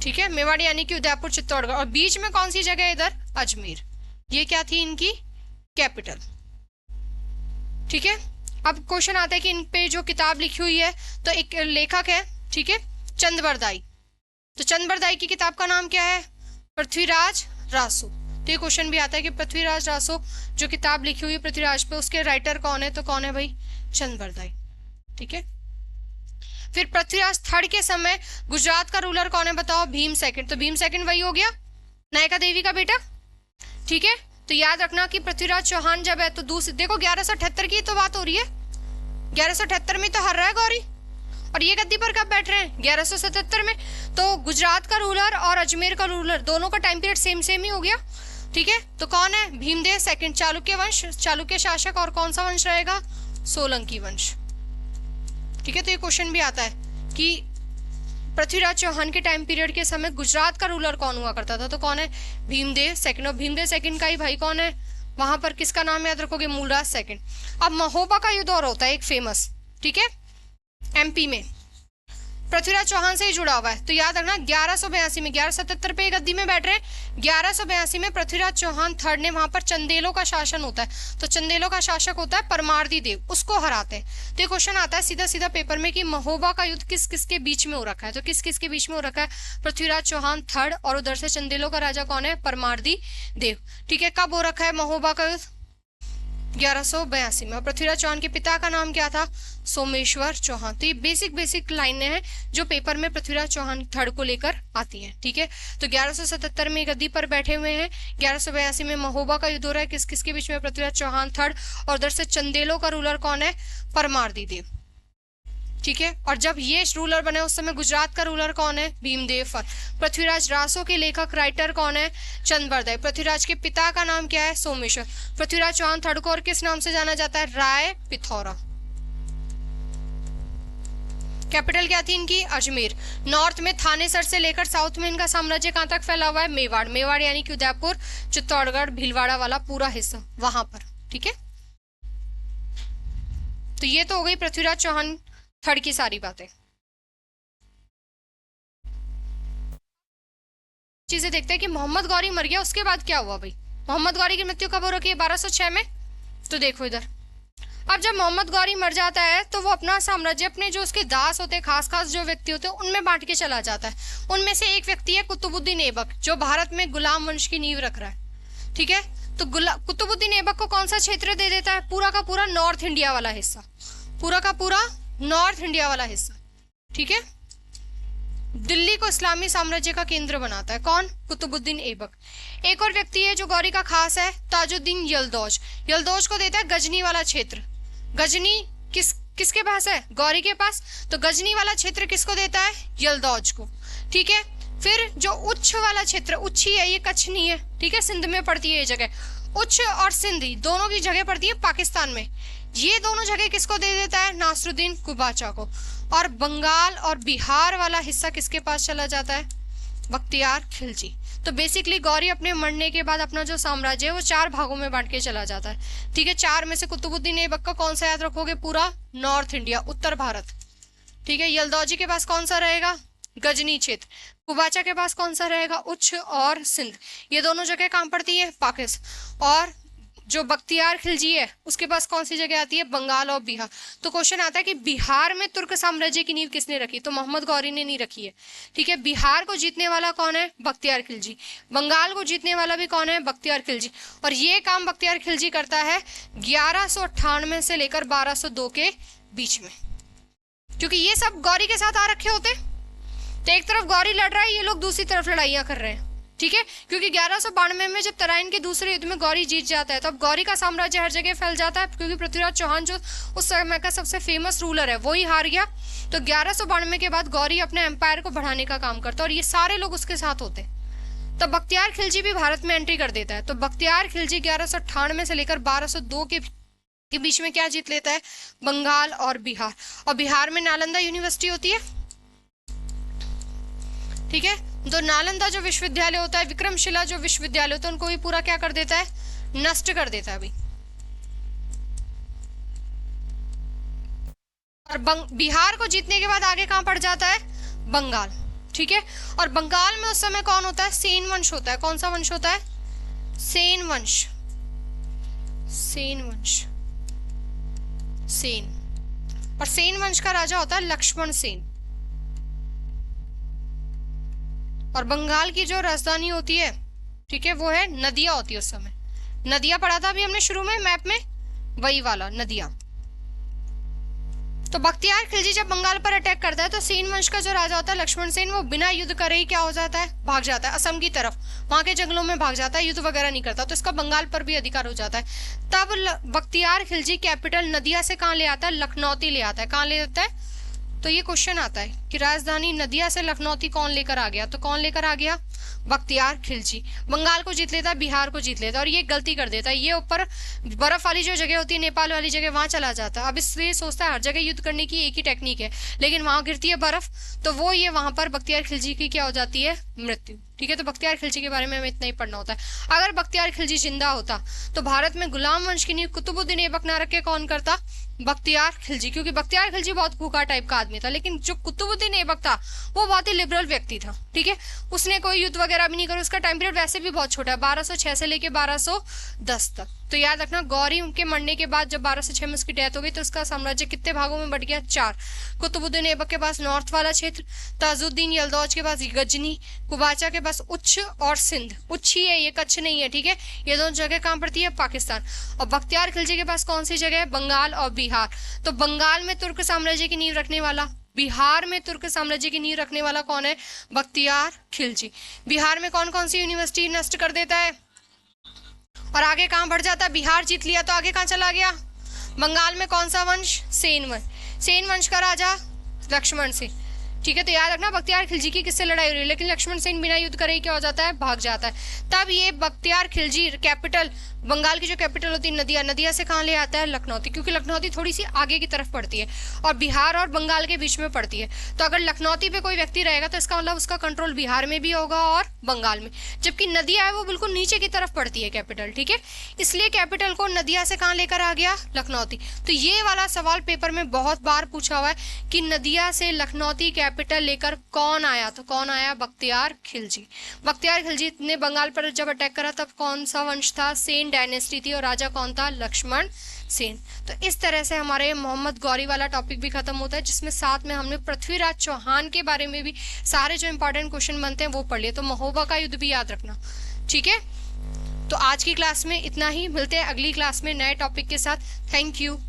ठीक है, मेवाड़ यानी कि उदयपुर चित्तौड़गढ़, और बीच में कौन सी जगह है इधर? अजमेर। ये क्या थी इनकी कैपिटल। ठीक है, अब क्वेश्चन आता है कि इन पे जो किताब लिखी हुई है, तो एक लेखक है, ठीक है, चंद्रबरदाई। तो चंद्रबरदाई की किताब का नाम क्या है? पृथ्वीराज रासो। तो ये क्वेश्चन भी आता है कि पृथ्वीराज रासो जो किताब लिखी हुई है पृथ्वीराज पे, उसके राइटर कौन है? तो कौन है भाई? चंद्रबरदाई। ठीक है, फिर पृथ्वीराज थर्ड के समय गुजरात का रूलर कौन है बताओ? भीम सेकंड। तो भीम सेकंड वही हो गया नायका देवी का बेटा। ठीक है, तो याद रखना कि पृथ्वीराज चौहान जब है तो दूसरे, देखो 1178 की तो बात हो रही है, 1178 में तो हर रहा है गौरी, और ये गद्दी पर कब बैठ रहे हैं? 1177 में। तो गुजरात का रूलर और अजमेर का रूलर दोनों का टाइम पीरियड सेम सेम ही हो गया। ठीक है, तो कौन है? भीमदेव सेकंड, चालुक्य वंश, चालुक्य शासक, और कौन सा वंश रहेगा? सोलंकी वंश। ठीक है, तो ये क्वेश्चन भी आता है कि पृथ्वीराज चौहान के टाइम पीरियड के समय गुजरात का रूलर कौन हुआ करता था? तो कौन है? भीमदेव सेकंड। और भीमदेव सेकंड का ही भाई कौन है वहां पर? किसका नाम याद रखोगे? मूलराज सेकंड। अब महोबा का युद्ध और होता है एक फेमस, ठीक है, एमपी में, पृथ्वीराज चौहान से ही जुड़ा हुआ है। तो याद रखना 1182 में, 1177 पे गद्दी में बैठ रहे हैं, 1182 में पृथ्वीराज चौहान थर्ड ने वहां पर चंदेलों का शासन होता है। तो चंदेलों का शासक होता है परमार्दी देव, उसको हराते हैं। तो ये क्वेश्चन आता है सीधा सीधा पेपर में कि महोबा का युद्ध किस किस के बीच में हो रखा है? तो किस किस के बीच में हो रखा है? पृथ्वीराज चौहान थर्ड और उधर से चंदेलों का राजा कौन है? परमार्दी देव। ठीक है, कब हो रखा है महोबा का युद्ध? 1182 में। और पृथ्वीराज चौहान के पिता का नाम क्या था? सोमेश्वर चौहान। तो ये बेसिक बेसिक लाइनें हैं जो पेपर में पृथ्वीराज चौहान थर्ड को लेकर आती हैं। ठीक है, तो 1177 में गद्दी पर बैठे हुए हैं, 1182 में महोबा का युद्ध हो रहा है किस किस के बीच में? पृथ्वीराज चौहान थर्ड, और उधर से चंदेलों का रूलर कौन है? परमार्दी देव। ठीक है, और जब ये रूलर बने उस समय गुजरात का रूलर कौन है? भीमदेव फर्स्ट। पृथ्वीराज रासो के लेखक राइटर कौन है? चंद्रबरदाई। पृथ्वीराज के पिता का नाम क्या है? सोमेश्वर। पृथ्वीराज चौहान थर्ड को और किस नाम से जाना जाता है? राय पिथौरा। कैपिटल क्या थी इनकी? अजमेर। नॉर्थ में थानेसर से लेकर साउथ में इनका साम्राज्य कहां तक फैला हुआ है? मेवाड़। मेवाड़ यानी कि उदयपुर, चित्तौड़गढ़, भीलवाड़ा वाला पूरा हिस्सा वहां पर। ठीक है, तो ये तो हो गई पृथ्वीराज चौहान थर्ड की सारी बातें। चीजें देखते हैं कि मोहम्मद गौरी मर गया, उसके बाद क्या हुआ भाई? मोहम्मद गौरी की मृत्यु कब हो रखी है? 1206 में। तो देखो इधर, अब जब मोहम्मद गौरी मर जाता है तो वो अपना साम्राज्य अपने जो उसके दास होते हैं, खास खास जो व्यक्ति होते हैं, उनमें बांट के चला जाता है। उनमें से एक व्यक्ति है कुतुबुद्दीन ऐबक, जो भारत में गुलाम वंश की नींव रख रहा है। ठीक है, तो कुतुबुद्दीन ऐबक को कौन सा क्षेत्र दे देता है? पूरा का पूरा नॉर्थ इंडिया वाला हिस्सा, पूरा का पूरा नॉर्थ इंडिया वाला हिस्सा। ठीक है, दिल्ली को इस्लामी साम्राज्य का केंद्र बनाता है कौन? कुतुबुद्दीन ऐबक। एक और व्यक्ति है जो गौरी का खास है, ताजुद्दीन यलदौज। यलदौज को देता है गजनी वाला क्षेत्र। गजनी किसके पास है? गौरी के पास। तो गजनी वाला क्षेत्र किसको देता है? यलदौज को। ठीक है, फिर जो उच्छ वाला क्षेत्र, उच्छ ही है ये, कच्छ नहीं है, ठीक है, सिंध में पड़ती है ये जगह। उच्छ और सिंध दोनों की जगह पड़ती है पाकिस्तान में। ये दोनों जगह किसको दे देता है? नासरुद्दीन कुबाचा को। और बंगाल और बिहार वाला हिस्सा किसके पास चला जाता है? बख्तियार खिलजी। तो बेसिकली गौरी अपने मरने के बाद अपना जो साम्राज्य है वो 4 भागों में बांट के चला जाता है। ठीक है, 4 में से कुतुबुद्दीन ऐबक का कौन सा याद रखोगे? पूरा नॉर्थ इंडिया, उत्तर भारत। ठीक है, यलदौजी के पास कौन सा रहेगा? गजनी क्षेत्र। कुबाचा के पास कौन सा रहेगा? उच्छ और सिंध। ये दोनों जगह कहाँ पड़ती है? पाकिस्तान। और जो बख्तियार खिलजी है उसके पास कौन सी जगह आती है? बंगाल और बिहार। तो क्वेश्चन आता है कि बिहार में तुर्क साम्राज्य की नींव किसने रखी? तो मोहम्मद गौरी ने नहीं रखी है। ठीक है, बिहार को जीतने वाला कौन है? बख्तियार खिलजी। बंगाल को जीतने वाला भी कौन है? बख्तियार खिलजी। और ये काम बख्तियार खिलजी करता है 1198 से लेकर 1202 के बीच में, क्योंकि ये सब गौरी के साथ आ रखे होते। तो एक तरफ गौरी लड़ रहा है, ये लोग दूसरी तरफ लड़ाइयां कर रहे हैं। ठीक है, क्योंकि 1192 में जब तराइन के दूसरे युद्ध में गौरी जीत जाता है तो अब गौरी का साम्राज्य हर जगह फैल जाता है, क्योंकि पृथ्वीराज चौहान जो उस समय का सबसे फेमस रूलर है वो ही हार गया। तो 1192 के बाद गौरी अपने एम्पायर को बढ़ाने का काम करता है और ये सारे लोग उसके साथ होते। तो बख्तियार खिलजी भी भारत में एंट्री कर देता है। तो बख्तियार खिलजी 1198 से लेकर 1202 के बीच में क्या जीत लेता है? बंगाल और बिहार। और बिहार में नालंदा यूनिवर्सिटी होती है। ठीक है, तो नालंदा जो विश्वविद्यालय होता है, विक्रमशिला जो विश्वविद्यालय होता है, उनको भी पूरा क्या कर देता है? नष्ट कर देता है अभी। और बिहार को जीतने के बाद आगे कहाँ पड़ जाता है, बंगाल। ठीक है, और बंगाल में उस समय कौन होता है, सेन वंश होता है। कौन सा वंश होता है, सेन वंश, सेन वंश, सेन। और सेन वंश का राजा होता है लक्ष्मण सेन। और बंगाल की जो राजधानी होती है, ठीक है, वो है नदिया होती है उस समय। नदिया पढ़ा था अभी हमने शुरू में मैप में, वही वाला नदिया। तो बख्तियार खिलजी जब बंगाल पर अटैक करता है तो सेन वंश का जो राजा होता है लक्ष्मण सेन, वो बिना युद्ध करे ही क्या हो जाता है, भाग जाता है असम की तरफ, वहां के जंगलों में भाग जाता है, युद्ध वगैरह नहीं करता, तो इसका बंगाल पर भी अधिकार हो जाता है। तब बख्तियार खिलजी कैपिटल नदिया से कहाँ ले आता है, लखनौती ले आता है। कहाँ ले आता है, तो ये क्वेश्चन आता है कि राजधानी नदिया से लखनौती कौन लेकर आ गया, तो कौन लेकर आ गया, बख्तियार खिलजी। बंगाल को जीत लेता है, बिहार को जीत लेता है, और ये गलती कर देता है, ये ऊपर बर्फ वाली जो जगह होती है, नेपाल वाली जगह, वहां चला जाता है। अब इसलिए सोचता है हर जगह युद्ध करने की एक ही टेक्निक है, लेकिन वहां गिरती है बर्फ, तो वो ये वहां पर बख्तियार खिलजी की क्या हो जाती है, मृत्यु। ठीक है, तो बख्तियार खिलजी के बारे में हमें इतना ही पढ़ना होता है। अगर बख्तियार खिलजी जिंदा होता तो भारत में गुलाम वंश की नींव कुतुबुद्दीन ऐबक ना रख के कौन करता, बख्तियार खिलजी। क्योंकि बख्तियार खिलजी बहुत भूखा टाइप का आदमी था, लेकिन जो कुतुबुद्दीन ऐबक था वो बहुत ही लिबरल व्यक्ति था। ठीक है, उसने कोई युद्ध वगैरह भी नहीं करा, उसका टाइम पीरियड वैसे भी बहुत छोटा है, 1206 से लेके 1210 तक। तो याद रखना, गौरी के मरने के बाद जब 1206 में उसकी डेथ हो गई तो उसका साम्राज्य कितने भागों में बट गया, 4। कुतुबुद्दीन ऐबक के पास नॉर्थ वाला क्षेत्र, ताजुद्दीन यलदौज के पास गजनी, कुबाचा के पास उच्छ और सिंध। उच्छ ही है ये, कच्छ नहीं है। ठीक है, ये दोनों जगह कहाँ पड़ती है, पाकिस्तान। और बख्तियार खिलजी के पास कौन सी जगह है, बंगाल और बिहार। तो बंगाल में तुर्क साम्राज्य की नींव रखने वाला, बिहार में तुर्क साम्राज्य की नींव रखने वाला कौन है, बख्तियार खिलजी। बिहार में कौन कौन सी यूनिवर्सिटी नष्ट कर देता है, और आगे कहाँ बढ़ जाता है, बिहार जीत लिया तो आगे कहाँ चला गया, बंगाल में कौन सा वंश, सेन वंश। सेन वंश का राजा लक्ष्मण सेन। ठीक है, तो याद रखना बख्तियार खिलजी की किससे लड़ाई हो रही है, लेकिन लक्ष्मण सेन बिना युद्ध करे ही क्या हो जाता है, भाग जाता है। तब ये बख्तियार खिलजी कैपिटल, बंगाल की जो कैपिटल होती है नदिया, नदिया से कहाँ ले आता है, लखनौती। क्योंकि लखनौती थोड़ी सी आगे की तरफ पड़ती है और बिहार और बंगाल के बीच में पड़ती है। तो अगर लखनौती पे कोई व्यक्ति रहेगा तो इसका मतलब उसका कंट्रोल बिहार में भी होगा और बंगाल में, जबकि नदिया है वो बिल्कुल नीचे की तरफ पड़ती है कैपिटल। ठीक है, इसलिए कैपिटल को नदिया से कहाँ लेकर आ गया, लखनौती। तो ये वाला सवाल पेपर में बहुत बार पूछा हुआ है कि नदिया से लखनौती कैपिटल लेकर कौन आया, तो कौन आया, बख्तियार खिलजी। बख्तियार खिलजी ने बंगाल पर जब अटैक करा तब कौन सा वंश था, सेन डायनेस्टी थी, और राजा कौन था, लक्ष्मण सेन। तो इस तरह से हमारे मोहम्मद गौरी वाला टॉपिक भी खत्म होता है, जिसमें साथ में हमने पृथ्वीराज चौहान के बारे में भी सारे जो इंपॉर्टेंट क्वेश्चन बनते हैं वो पढ़ लिए। तो महोबा का युद्ध भी याद रखना। ठीक है, तो आज की क्लास में इतना ही, मिलते हैं अगली क्लास में नए टॉपिक के साथ। Thank you.